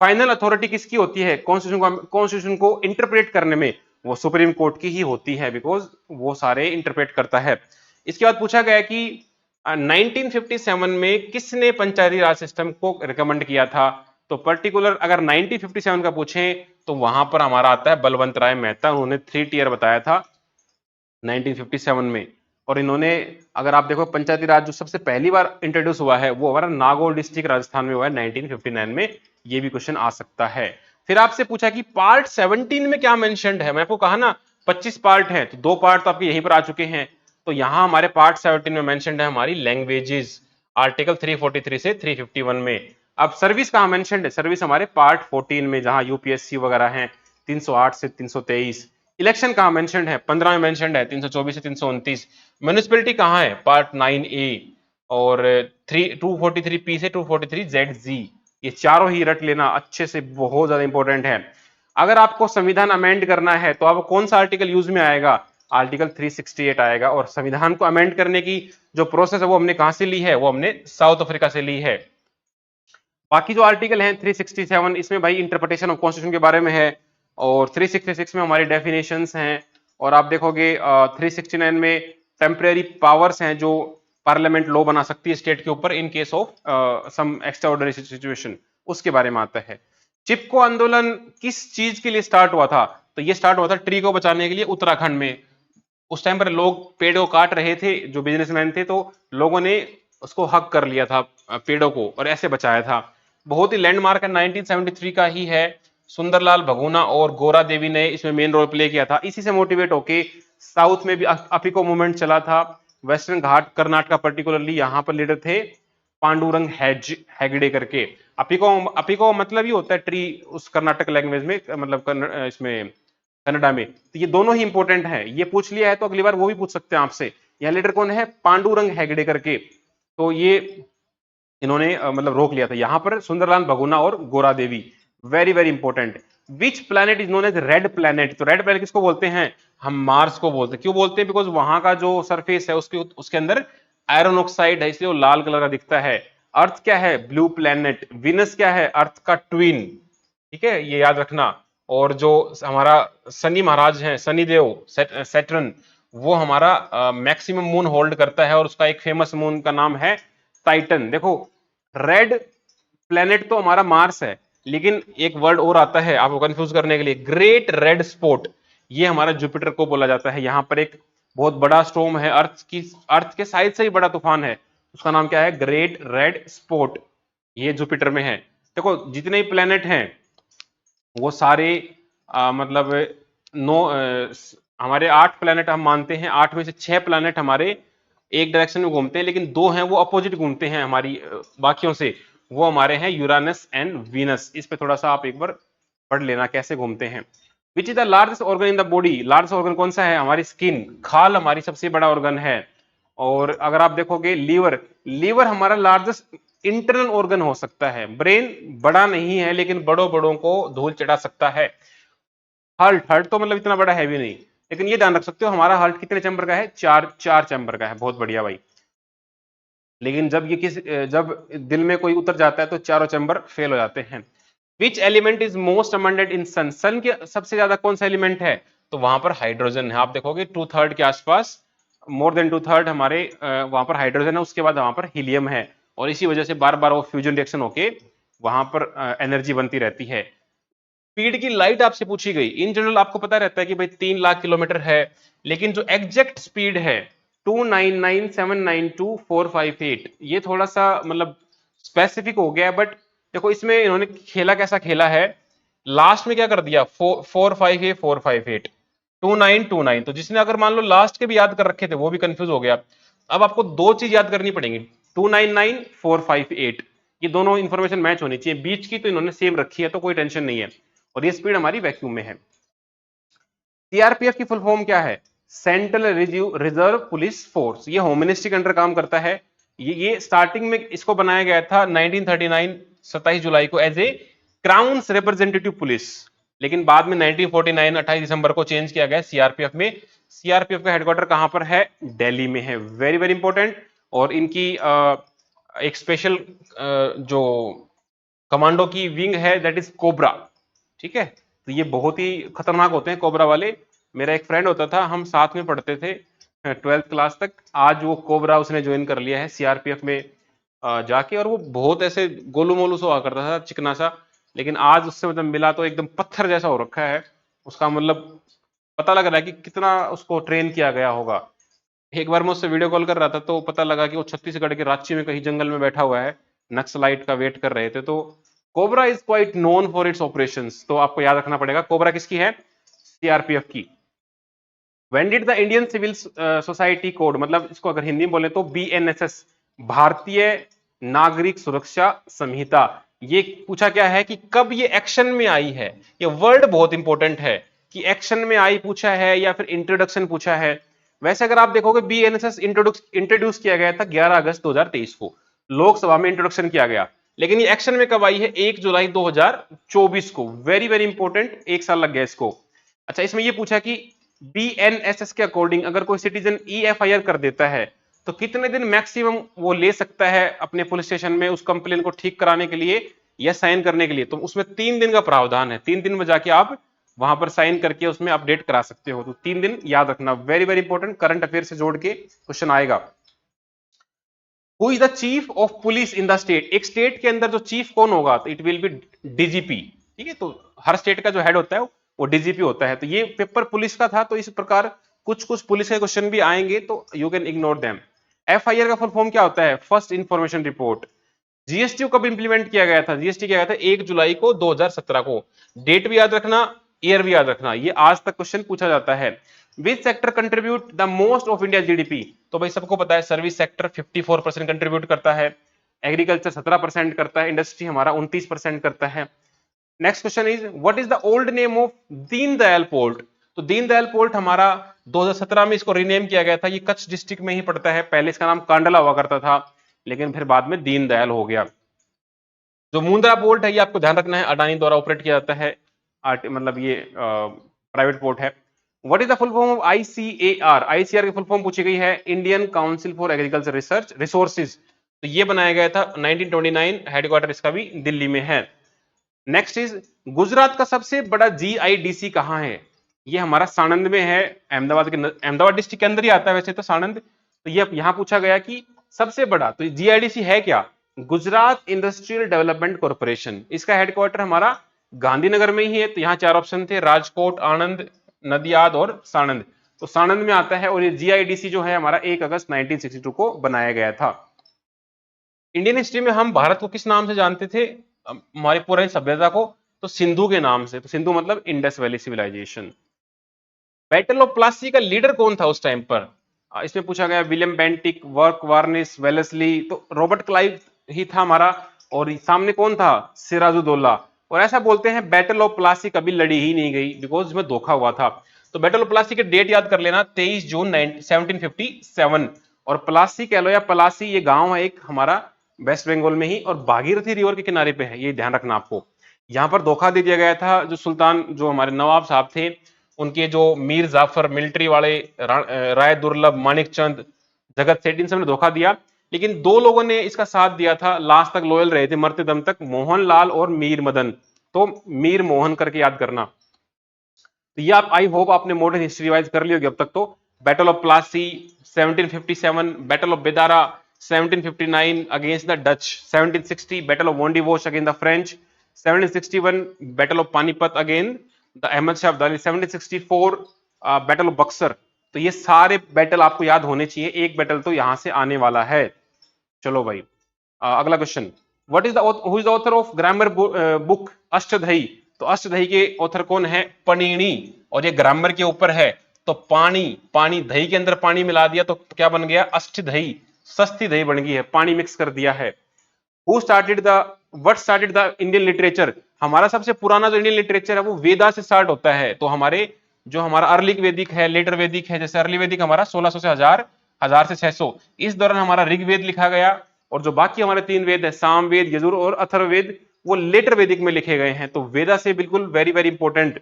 फाइनल अथॉरिटी किसकी होती है कॉन्स्टिट्यूशन को इंटरप्रेट करने में? वो सुप्रीम कोर्ट की ही होती है, बिकॉज वो सारे इंटरप्रेट करता है। इसके बाद पूछा गया कि 1957 में किसने पंचायती राज सिस्टम को रिकमेंड किया था? तो पर्टिकुलर अगर 1957 का पूछें तो वहां पर हमारा आता है बलवंत राय मेहता, उन्होंने 3 टियर बताया था 1957 में। और इन्होंने, अगर आप देखो पंचायती राज जो सबसे पहली बार इंट्रोड्यूस हुआ है वो हमारा नागौर डिस्ट्रिक्ट राजस्थान में हुआ है 1959 में। ये भी क्वेश्चन आ सकता है। फिर आपसे पूछा कि पार्ट 17 में क्या मेंशन्ड है? मैं आपको कहा ना 25 पार्ट है, तो 2 पार्ट तो आपके यहीं पर आ चुके हैं। तो यहां हमारे पार्ट 17 में मेंशन्ड है हमारी लैंग्वेजेस, आर्टिकल 343 से 351 में। अब सर्विस कहां मेंशन्ड है? सर्विस हमारे पार्ट 14 में, जहां यूपीएससी वगैरह है 308 से 323। इलेक्शन कहां मेंशन्ड है? 15 में मेंशन्ड है 324 से 329। म्युनिसिपैलिटी कहां है? Part 9A। और 243 पी से 243 ZG, ये चारों ही रट लेना अच्छे से, बहुत ज्यादा इंपॉर्टेंट है। अगर आपको संविधान अमेंड करना है तो आपको कौन सा आर्टिकल यूज में आएगा? आर्टिकल 368 आएगा। और संविधान को अमेंड करने की जो प्रोसेस है वो हमने कहां से ली है? वो हमने साउथ अफ्रीका से ली है। बाकी जो आर्टिकल हैं 367, इसमें भाई इंटरप्रिटेशन ऑफ कॉन्स्टिट्यूशन के बारे में है। और 366 में हमारी डेफिनेशंस हैं। और आप देखोगे 369 में टेम्परेरी पावर्स हैं जो पार्लियामेंट लॉ बना सकती है स्टेट के ऊपर in case of some extraordinary situation, उसके बारे में आता है। चिपको आंदोलन किस चीज के लिए स्टार्ट हुआ था? तो ये स्टार्ट हुआ था ट्री को बचाने के लिए उत्तराखंड में। उस टाइम पर लोग पेड़ को काट रहे थे, जो बिजनेसमैन थे, तो लोगों ने उसको हक कर लिया था पेड़ों को, और ऐसे बचाया था। बहुत ही लैंडमार्क है, 1973 का ही है। सुंदरलाल भगुना और गोरा देवी ने इसमें मेन रोल प्ले किया था। इसी से मोटिवेट होके साउथ में भी अपिको मूवमेंट चला था। वेस्टर्न घाट कर्नाटका पर्टिकुलरली, यहाँ पर लीडर थे पांडुरंग हेगड़े करके। अपिको अपिको मतलब ही होता है ट्री उस कर्नाटक लैंग्वेज में, मतलब इसमें कनाडा में। तो ये दोनों ही इंपॉर्टेंट है, ये पूछ लिया है तो अगली बार वो भी पूछ सकते हैं आपसे। यहाँ लीडर कौन है? पांडुरंग हेगड़े करके। तो ये इन्होंने मतलब रोक लिया था यहाँ पर सुंदरलाल भगुना और Gaura Devi. Very very important. Which planet is known as red planet? तो रेड प्लैनेट किसको बोलते हैं? हम मार्स को बोलते हैं। क्यों बोलते हैं? बिकॉज वहां का जो सरफेस है उसके अंदर आयरन ऑक्साइड है, इसलिए वो लाल कलर का दिखता है। अर्थ क्या है? Blue planet. विनस क्या है? अर्थ का ट्विन, ठीक है, ये याद रखना। और जो हमारा शनि महाराज हैं, शनि देव, सैटर्न, वो हमारा मैक्सिमम मून होल्ड करता है, और उसका एक फेमस मून का नाम है टाइटन। देखो, रेड प्लेनेट तो हमारा मार्स है, लेकिन एक वर्ड और आता है आपको कंफ्यूज करने के लिए, ग्रेट रेड स्पॉट। ये हमारा जुपिटर को बोला जाता है। यहाँ पर एक बहुत बड़ा स्टॉर्म है, अर्थ के साइज से ही बड़ा तूफान है, उसका नाम क्या है? Great red spot. ये जुपिटर में है। देखो, जितने ही प्लेनेट हैं वो सारे मतलब हमारे 8 प्लैनेट हम मानते हैं। 8 में से 6 प्लैनेट हमारे एक डायरेक्शन में घूमते हैं, लेकिन 2 हैं वो अपोजिट घूमते हैं हमारी बाकियों से। वो हमारे हैं यूरानस एंड वीनस। इस पे थोड़ा सा आप एक बार पढ़ लेना कैसे घूमते हैं। Which is the largest organ in the body? Largest organ कौन सा है? हमारी स्किन, खाल हमारी सबसे बड़ा ऑर्गन है। और अगर आप देखोगे लीवर, लीवर हमारा लार्जेस्ट इंटरनल ऑर्गन हो सकता है। ब्रेन बड़ा नहीं है, लेकिन बड़ों बड़ों को धूल चढ़ा सकता है। हार्ट, हार्ट तो मतलब इतना बड़ा हैवी नहीं, लेकिन ये ध्यान रख सकते हो हमारा हार्ट कितने चैम्बर का है? 4 चैम्बर का है। बहुत बढ़िया भाई। लेकिन जब दिल में कोई उतर जाता है तो चारों चैम्बर फेल हो जाते हैं। Which element is most abundant in sun? Sun के सबसे ज्यादा कौन सा एलिमेंट है? तो वहां पर हाइड्रोजन है। आप देखोगे 2/3 के आसपास, मोर देन 2/3 हमारे वहां पर हाइड्रोजन है, उसके बाद वहां पर हीलियम है। और इसी वजह से बार बार वो फ्यूजन रिएक्शन होके वहां पर एनर्जी बनती रहती है। स्पीड की लाइट आपसे पूछी गई। इन जनरल आपको पता रहता है कि भाई 3 लाख किलोमीटर है, लेकिन जो एग्जैक्ट स्पीड है 299792458, ये थोड़ा सा मतलब स्पेसिफिक हो गया है। बट देखो इसमें इन्होंने खेला कैसा खेला है, लास्ट में क्या कर दिया? 458 458 2929। तो जिसने अगर मान लो लास्ट के भी याद कर रखे थे वो भी कंफ्यूज हो गया। अब आपको दो चीज याद करनी पड़ेंगी, 299 458, ये दोनों इंफॉर्मेशन मैच होनी चाहिए, बीच की तो इन्होंने सेम रखी है तो कोई टेंशन नहीं है, और ये स्पीड हमारी वैक्यूम में है। सीआरपीएफ की फुल फॉर्म क्या है? Central reserve police force. ये होम मिनिस्ट्री के अंडर काम करता है। ये स्टार्टिंग में इसको बनाया गया था 1939 27 जुलाई को as a crown's representative police, लेकिन बाद में 1949 28 दिसंबर को चेंज किया गया सीआरपीएफ में। सीआरपीएफ का हेडक्वार्टर कहां पर है? दिल्ली में है। Very very important. और इनकी एक स्पेशल जो कमांडो की विंग है दैट इज कोबरा, ठीक है। तो ये बहुत ही खतरनाक होते हैं कोबरा वाले। मेरा एक फ्रेंड होता था, हम साथ में पढ़ते थे 12th क्लास तक, आज वो कोबरा उसने ज्वाइन कर लिया है सीआरपीएफ में जाके, और वो बहुत ऐसे गोलू मोलू सा हुआ करता था, चिकना सा, लेकिन आज उससे मतलब मिला तो एकदम पत्थर जैसा हो रखा है। उसका मतलब पता लग रहा है कि कितना उसको ट्रेन किया गया होगा। एक बार मैं उससे वीडियो कॉल कर रहा था तो पता लगा कि वो छत्तीसगढ़ के रांची में कहीं जंगल में बैठा हुआ है, नक्सलाइट का वेट कर रहे थे। तो cobra is quite known for its operations, तो आपको याद रखना पड़ेगा कोबरा किसकी है? सीआरपीएफ की। When did the Indian civil society code, मतलब इसको अगर हिंदी में बोले तो बीएनएसएस, भारतीय नागरिक सुरक्षा संहिता, ये पूछा क्या है कि कब ये एक्शन में आई है? ये वर्ड बहुत इंपॉर्टेंट है कि एक्शन में आई पूछा है या फिर इंट्रोडक्शन पूछा है। वैसे अगर आप देखोगे बीएनएसएस इंट्रोड्यूस किया गया था 11 अगस्त 2023 को, लोकसभा में इंट्रोडक्शन किया गया, लेकिन ये एक्शन में कब आई है? 1 जुलाई 2024 को। वेरी वेरी इंपॉर्टेंट, एक साल लग गया इसको। अच्छा, इसमें ये पूछा कि बीएनएसएस के अकॉर्डिंग अगर कोई सिटीजन ईएफआईआर कर देता है तो कितने दिन मैक्सिमम वो ले सकता है अपने पुलिस स्टेशन में उस कंप्लेन को ठीक कराने के लिए या साइन करने के लिए? तो उसमें 3 दिन का प्रावधान है। 3 दिन में जाके आप वहां पर साइन करके उसमें अपडेट करा सकते हो। तो 3 दिन याद रखना, very very important, current affair से जोड़ के क्वेश्चन आएगा। Who is the chief of police in the state? एक स्टेट के अंदर जो चीफ कौन होगा? तो इट विल बी डीजीपी, ठीक है। तो हर स्टेट का जो हेड होता है वो डीजीपी होता है। तो ये पेपर पुलिस का था, तो इस प्रकार कुछ कुछ पुलिस के क्वेश्चन भी आएंगे, तो you can ignore them. FIR का फुल फॉर्म क्या होता है? First information report. जीएसटी कब इंप्लीमेंट किया गया था? जीएसटी किया गया था 1 जुलाई को 2017 को। डेट भी याद रखना, ईयर भी याद रखना, ये आज तक क्वेश्चन पूछा जाता है। Which sector contribute the most of India GDP? तो भाई सबको पता है सर्विस सेक्टर 54% कंट्रीब्यूट करता है, एग्रीकल्चर 17% करता है, इंडस्ट्री हमारा 29% करता है। Next question is what is the old name of Deendayal port? तो दीनदयाल पोर्ट हमारा 2017 में इसको रीनेम किया गया था। ये कच्छ डिस्ट्रिक्ट में ही पड़ता है, पहले इसका नाम कांडला हुआ करता था, लेकिन फिर बाद में दीनदयाल हो गया। जो मुंद्रा पोर्ट है ये आपको ध्यान रखना है, अडानी द्वारा ऑपरेट किया जाता है, मतलब ये प्राइवेट पोर्ट है। What is the full form of ICAR? ICR की फुल फॉर्म पूछी गई है, Indian council for agriculture research resources. तो ये बनाया गया था 1929, हेडक्वार्टर इसका भी दिल्ली में है। नेक्स्ट इज गुजरात का सबसे बड़ा जीआईडीसी कहां है? ये हमारा साणंद में है, अहमदाबाद के अहमदाबाद डिस्ट्रिक्ट के अंदर ही आता है वैसे तो साणंद। तो ये यहां पूछा गया कि सबसे बड़ा, तो जीआईडीसी है क्या? Gujarat industrial development corporation. इसका हेडक्वार्टर हमारा गांधीनगर में ही है। तो यहाँ 4 ऑप्शन थे, राजकोट, आणंद, नदियाद और साणंद। तो साणंद में आता है। और ये जीआईडीसी जो है हमारा 1 अगस्त 1962 को बनाया गया था। इंडियन हिस्ट्री में हम भारत को किस नाम से जानते थे, हमारी पुरानी सभ्यता को? तो सिंधु के नाम से। तो सिंधु मतलब Indus valley civilisation. Battle of Plassey का लीडर कौन था उस टाइम पर? इसमें पूछा गया William Bentinck, work varnish, Wellesley. तो रॉबर्ट क्लाइव ही था हमारा। और सामने कौन था? सिराजुद्दौला। और ऐसा बोलते हैं बैटल ऑफ प्लासी कभी लड़ी ही नहीं गई, बिकॉज इसमें धोखा हुआ था। तो बैटल ऑफ प्लासी के डेट याद कर लेना, 23 जून 1757। और प्लासी कह लो या पलासी, ये गांव है एक हमारा वेस्ट बंगाल में ही, और भागीरथी रिवर के किनारे पे है, ये ध्यान रखना आपको। यहां पर धोखा दे दिया गया था, जो सुल्तान, जो हमारे नवाब साहब थे, उनके जो मीर जाफर मिलिट्री वाले, राय दुर्लभ, मानिक चंद, जगत सेठ, इन सब ने धोखा दिया। लेकिन 2 लोगों ने इसका साथ दिया था, लास्ट तक लॉयल रहे थे, मरते दम तक, मोहनलाल और मीर मदन। तो मीर मोहन करके याद करना। तो ये आप, आई होप आपने मॉडर्न हिस्ट्री रिवाइज कर ली होगी अब तक। तो battle of Plassey 1757, battle of Bedara 1759 against the Dutch, 1760 battle of Wandiwash against the French, 1761 battle of Panipat again the Ahmad Shah Abdali, 1764 battle of Buxar. तो ये सारे बैटल आपको याद होने चाहिए, एक बैटल तो यहां से आने वाला है। चलो भाई, अगला question, what is the who is the author of grammar book Ashtadhyayi? तो अष्टदही के ऑथर कौन है? पणिनि। और ये ग्रामर के ऊपर है। तो पानी, पानी दही के अंदर पानी मिला दिया तो क्या बन गया, अष्ट दही, सस्ती दही बन गई है, पानी मिक्स कर दिया है। Who started the what started the Indian literature, हमारा सबसे पुराना जो इंडियन लिटरेचर है वो वेदा से स्टार्ट होता है। तो हमारे जो हमारा अर्ली वैदिक है, लेटर वैदिक है, जैसे अर्ली वैदिक हमारा 1600 से 1000, 1000 से 600, इस दौरान हमारा ऋग्वेद लिखा गया। और जो बाकी हमारे 3 वेद है, सामवेद, यजुर और अथर्ववेद, वो लेटर वैदिक में लिखे गए हैं। तो वेदा से बिल्कुल वेरी वेरी इंपॉर्टेंट।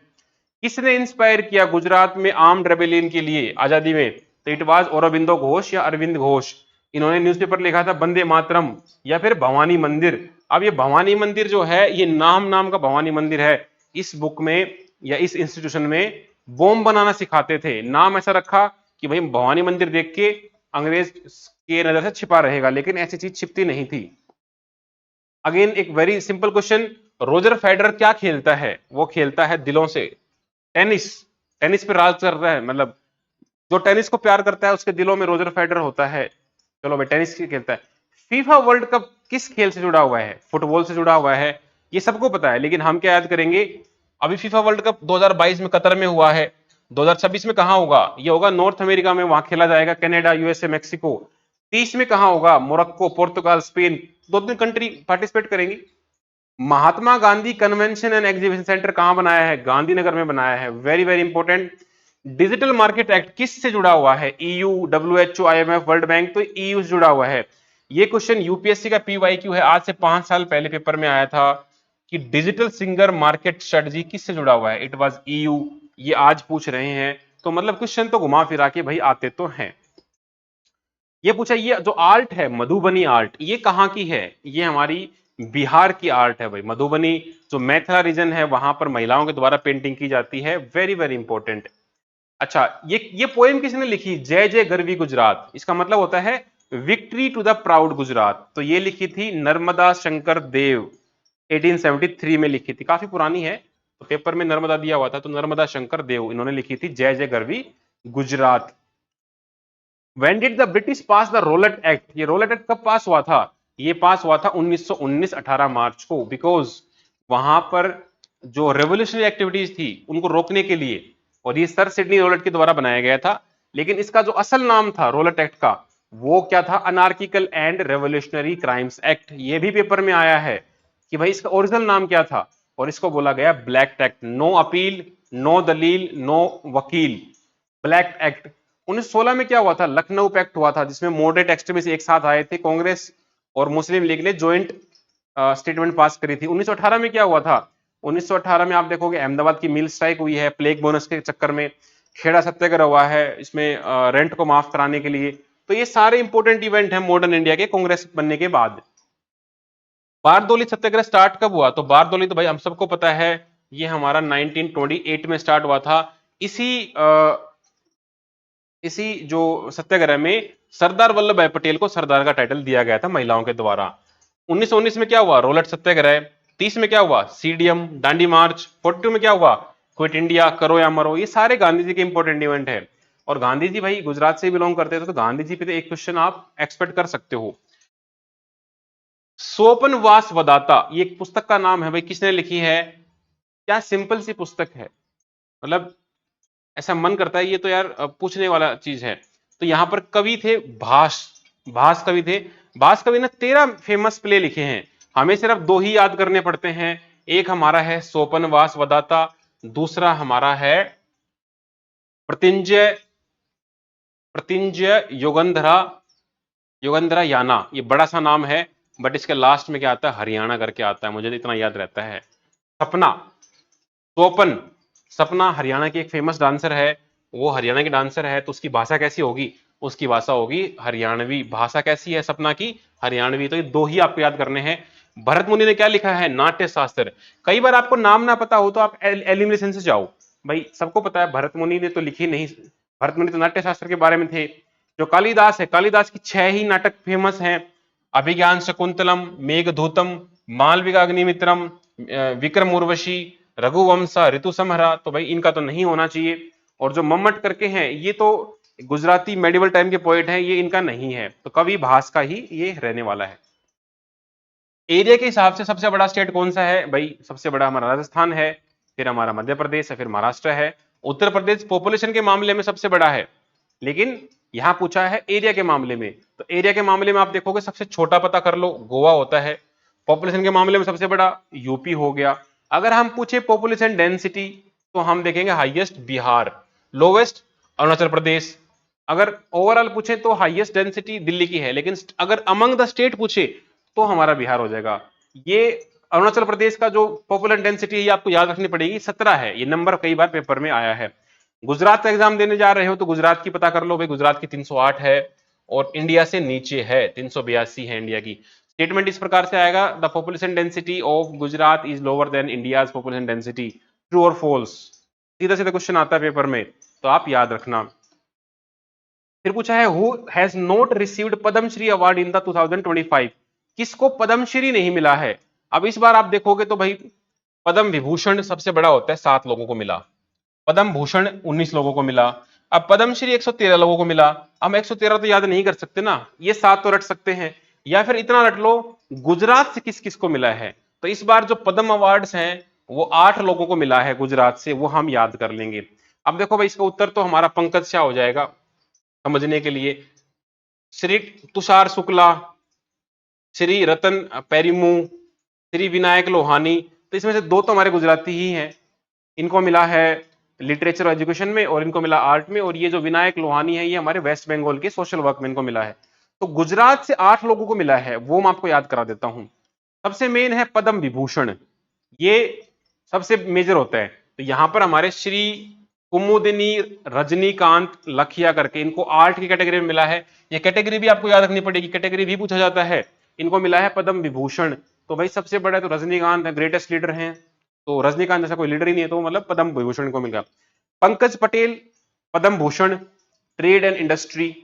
किसने इंस्पायर किया गुजरात में आर्म्ड रेबेलियन के लिए आजादी में, तो इट वाज औरबिंदो घोष या अरविंद घोष। इन्होंने न्यूज़पेपर लिखा था वंदे मातरम या फिर भवानी मंदिर। अब ये भवानी मंदिर जो है, ये नाम का भवानी मंदिर है। इस बुक में या इस इंस्टीट्यूशन में बॉम्ब बनाना सिखाते थे, नाम ऐसा रखा कि भाई भवानी मंदिर देख के अंग्रेज के नजर से छिपा रहेगा, लेकिन ऐसी चीज छिपती नहीं थी। अगेन एक very simple question, Roger Federer क्या खेलता है, वो खेलता है दिलों से, टेनिस। टेनिस पे राज करता है, मतलब जो टेनिस को प्यार करता है उसके दिलों में रोजर फेडरर होता है। चलो भाई, टेनिस की खेलता है। फीफा वर्ल्ड कप किस खेल से जुड़ा हुआ है, फुटबॉल से जुड़ा हुआ है, ये सबको पता है, लेकिन हम क्या याद करेंगे, अभी फीफा वर्ल्ड कप 2022 में कतर में हुआ है, 2026 में कहां होगा, ये होगा नॉर्थ अमेरिका में, वहां खेला जाएगा, कनाडा, यूएसए, मेक्सिको। 30 में कहां होगा, Morocco, Portugal, Spain, 2-3 country participate करेंगी। Mahatma Gandhi convention and exhibition centre कहां बनाया है, गांधीनगर में बनाया है, very very important. Digital market act किस से जुड़ा हुआ है, EU, WHO, IMF, world bank, तो ईयू से जुड़ा हुआ है। ये क्वेश्चन यूपीएससी का पीवाईक्यू है, आज से 5 साल पहले पेपर में आया था कि डिजिटल सिंगर मार्केट स्ट्रेटजी किससे जुड़ा हुआ है, इट वाज ईयू। ये आज पूछ रहे हैं, तो मतलब क्वेश्चन तो घुमा फिरा के भाई आते तो हैं। ये पूछा, ये जो आर्ट है मधुबनी आर्ट, ये कहाँ की है, ये हमारी बिहार की आर्ट है भाई। मधुबनी जो मैथिला रीजन है, वहां पर महिलाओं के द्वारा पेंटिंग की जाती है, वेरी वेरी इंपॉर्टेंट। अच्छा, ये पोएम किसने लिखी, जय जय गरवी गुजरात, इसका मतलब होता है victory to the proud Gujarat. तो ये लिखी थी नर्मदा शंकर देव, 1873 में लिखी थी, काफी पुरानी है। तो पेपर में नर्मदा दिया हुआ था, तो नर्मदा शंकर देव इन्होंने लिखी थी जय जय गरवी Gujarat. When did the British pass the Rowlatt act, ये रोलेट एक्ट कब पास हुआ था, ये पास हुआ था 1919 18 मार्च को, बिकॉज वहां पर जो रेवोल्यूशनरी एक्टिविटीज थी उनको रोकने के लिए, और ये सर सिडनी रोलेट के द्वारा बनाया गया था। लेकिन इसका जो असल नाम था रोलेट एक्ट का, वो क्या था, anarchical and revolutionary crimes act. ये भी पेपर में आया है कि भाई इसका ओरिजिनल नाम क्या था, और इसको बोला गया black act. No appeal, no दलील, नो वकील, ब्लैक एक्ट। 1916 में क्या हुआ था, लखनऊ पैक्ट हुआ था, जिसमें मॉडरेट एक्सट्रीमिस्ट एक साथ आए थे, कांग्रेस और मुस्लिम लीग ने ज्वाइंट स्टेटमेंट पास करी थी। 1918 में क्या हुआ था, 1918 में आप देखोगे अहमदाबाद की मिल स्ट्राइक हुई है, प्लेग बोनस के चक्कर में खेड़ा सत्याग्रह हुआ है, इसमें रेंट को माफ कराने के लिए। तो ये सारे इंपॉर्टेंट इवेंट हैं मॉडर्न इंडिया के कांग्रेस बनने के बाद। बारदोली सत्याग्रह स्टार्ट कब हुआ, तो बारदोली तो भाई हम सबको पता है, ये हमारा 1928 में स्टार्ट हुआ था। इसी इसी जो सत्याग्रह में सरदार वल्लभ भाई पटेल को सरदार का टाइटल दिया गया था महिलाओं के द्वारा। 1919 में क्या हुआ, रोलेट सत्याग्रह। 30 में क्या हुआ, सीडीएम, दांडी मार्च। 42 में क्या हुआ, क्विट इंडिया, करो या मरो। ये सारे गांधी जी के इंपॉर्टेंट इवेंट है। और गांधी जी भाई गुजरात से बिलोंग करते थे, तो गांधी जी पे तो एक क्वेश्चन आप एक्सपेक्ट कर सकते हो। सोपनवास वदाता, ये एक पुस्तक का नाम है भाई, किसने लिखी है, क्या सिंपल सी पुस्तक है, मतलब ऐसा मन करता है ये तो यार पूछने वाला चीज है। तो यहां पर कवि थे भास, भास कवि थे। भास कवि ने 13 फेमस प्ले लिखे हैं, हमें सिर्फ 2 ही याद करने पड़ते हैं। एक हमारा है सोपनवास वदाता, दूसरा हमारा है प्रतिंजय, प्रतिंजय युगंधरा, युगंधरा याना। ये बड़ा सा नाम है, बट इसके लास्ट में क्या आता है, हरियाणा करके आता है, मुझे तो इतना याद रहता है। सपना, सोपन, सपना हरियाणा की एक फेमस डांसर है, वो हरियाणा की डांसर है, तो उसकी भाषा कैसी होगी, उसकी भाषा होगी हरियाणवी। भाषा कैसी है सपना की, हरियाणवी। तो ये 2 ही आपको याद करने हैं। भरत मुनि ने क्या लिखा है, नाट्य शास्त्र। कई बार आपको नाम ना पता हो तो आप एलिमिनेशन से जाओ, भाई सबको पता है भरत मुनि ने तो लिखी नहीं, भरत मुनि तो नाट्य शास्त्र के बारे में थे। जो कालिदास है, कालिदास की 6 ही नाटक फेमस हैं, अभिज्ञान शकुंतलम, मेघदूतम, मालविका अग्निमित्रम, विक्रम उर्वशी, रघुवंशा, ऋतु संहारा। तो भाई इनका तो नहीं होना चाहिए। और जो मम्मट करके हैं, ये तो गुजराती मेडिवल टाइम के पोएट हैं, ये इनका नहीं है, तो कवि भास का ही ये रहने वाला है। एरिया के हिसाब से सबसे बड़ा स्टेट कौन सा है भाई, सबसे बड़ा हमारा राजस्थान है, फिर हमारा मध्य प्रदेश है, फिर महाराष्ट्र है, उत्तर प्रदेश पॉपुलेशन के मामले में सबसे बड़ा है, लेकिन यहां पूछा है एरिया के मामले में, तो एरिया के मामले में आप देखोगे सबसे छोटा पता कर लो गोवा होता है, पॉपुलेशन के मामले में सबसे बड़ा यूपी हो गया। अगर हम पूछे पॉपुलेशन डेंसिटी तो हम देखेंगे हाईएस्ट बिहार, लोवेस्ट अरुणाचल प्रदेश। अगर ओवरऑल पूछे तो हाईएस्ट डेंसिटी दिल्ली की है, लेकिन अगर अमंग द स्टेट पूछे तो हमारा बिहार हो जाएगा। ये अरुणाचल प्रदेश का जो पॉपुलर डेंसिटी है आपको याद रखनी पड़ेगी, 17 है, ये नंबर कई बार पेपर में आया है। गुजरात का एग्जाम देने जा रहे हो तो गुजरात की पता कर लो भाई, गुजरात की 308 है और इंडिया से नीचे है, 382 है इंडिया की। स्टेटमेंट इस प्रकार से आएगा, the population density of Gujarat is lower than India's population density, true और फॉल्स। सीधा सीधा क्वेश्चन आता है पेपर में, तो आप याद रखना। फिर पूछा है who has not received Padma Shri award in the 2025, किसको पद्मश्री नहीं मिला है। अब इस बार आप देखोगे तो भाई पद्म विभूषण सबसे बड़ा होता है, 7 लोगों को मिला, पद्म भूषण 19 लोगों को मिला, अब पद्मश्री 113 लोगों को मिला। हम 113 तो याद नहीं कर सकते ना, ये 7 तो रट सकते हैं, या फिर इतना रट लो गुजरात से किस किस को मिला है। तो इस बार जो पद्म अवार्ड्स हैं वो 8 लोगों को मिला है गुजरात से, वो हम याद कर लेंगे। अब देखो भाई इसका उत्तर तो हमारा पंकज शाह हो जाएगा समझने के लिए। श्री तुषार शुक्ला, श्री रतन पेरीमू, श्री विनायक लोहानी, तो इसमें से 2 तो हमारे गुजराती ही हैं, इनको मिला है लिटरेचर एजुकेशन में और इनको मिला आर्ट में, और ये जो विनायक लोहानी है ये हमारे वेस्ट बंगाल के सोशल वर्क में इनको मिला है। तो गुजरात से 8 लोगों को मिला है, वो मैं आपको याद करा देता हूं। सबसे मेन है पद्म विभूषण, ये सबसे मेजर होता है। तो यहां पर हमारे श्री कुमुदिनी रजनीकांत लखिया करके इनको आर्ट की कैटेगरी में मिला है। ये कैटेगरी भी आपको याद रखनी पड़ेगी, कैटेगरी भी पूछा जाता है। इनको मिला है पद्म विभूषण। तो भाई सबसे बड़ा तो रजनीकांत है, ग्रेटेस्ट लीडर हैं, तो रजनीकांत जैसा कोई लीडर ही नहीं है, तो मतलब पद्म विभूषण को मिला। Pankaj Patel Padma Bhushan trade and industry.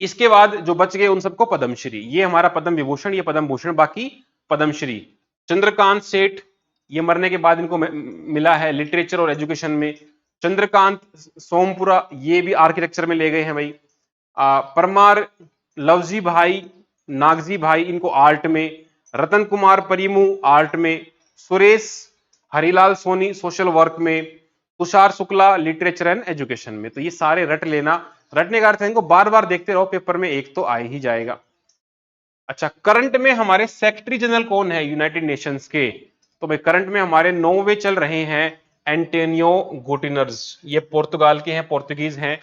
इसके बाद जो बच गए उन सबको पद्मश्री, ये हमारा पद्म विभूषण, ये पद्म भूषण, बाकी पद्मश्री। चंद्रकांत सेठ, ये मरने के बाद इनको मिला है लिटरेचर और एजुकेशन में। चंद्रकांत सोमपुरा, ये भी आर्किटेक्चर में ले गए हैं भाई। परमार लवजी भाई नागजी भाई, इनको आर्ट में। रतन कुमार परिमू आर्ट में। सुरेश हरिलाल सोनी सोशल वर्क में। Tushar Shukla literature and education में। तो ये सारे रट लेना, रटने का अर्थ है इनको बार बार देखते रहो, पेपर में एक तो आ ही जाएगा। अच्छा, करंट में हमारे सेक्रेटरी जनरल कौन है यूनाइटेड नेशंस के, तो भाई करंट में हमारे 9वें चल रहे हैं एंटोनियो गुटेरस, ये पुर्तगाल के हैं, पोर्तुगीज हैं,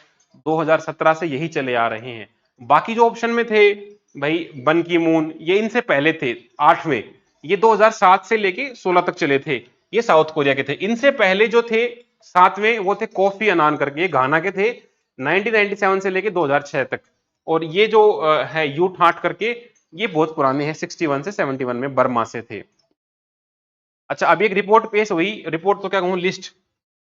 2017 से यही चले आ रहे हैं। बाकी जो ऑप्शन में थे भाई बन की मून, ये इनसे पहले थे 8वें, ये 2007 से लेके 16 तक चले थे, ये साउथ कोरिया के थे। इनसे पहले जो थे 7वें वो थे कोफी अनान करके, ये घाना के थे, 1997 से लेके 2006 तक। और ये जो है यू ठाट करके, ये बहुत पुराने हैं, 61 से 71 में बर्मा से थे। अच्छा, अभी एक रिपोर्ट पेश हुई, रिपोर्ट तो क्या कहूं, लिस्ट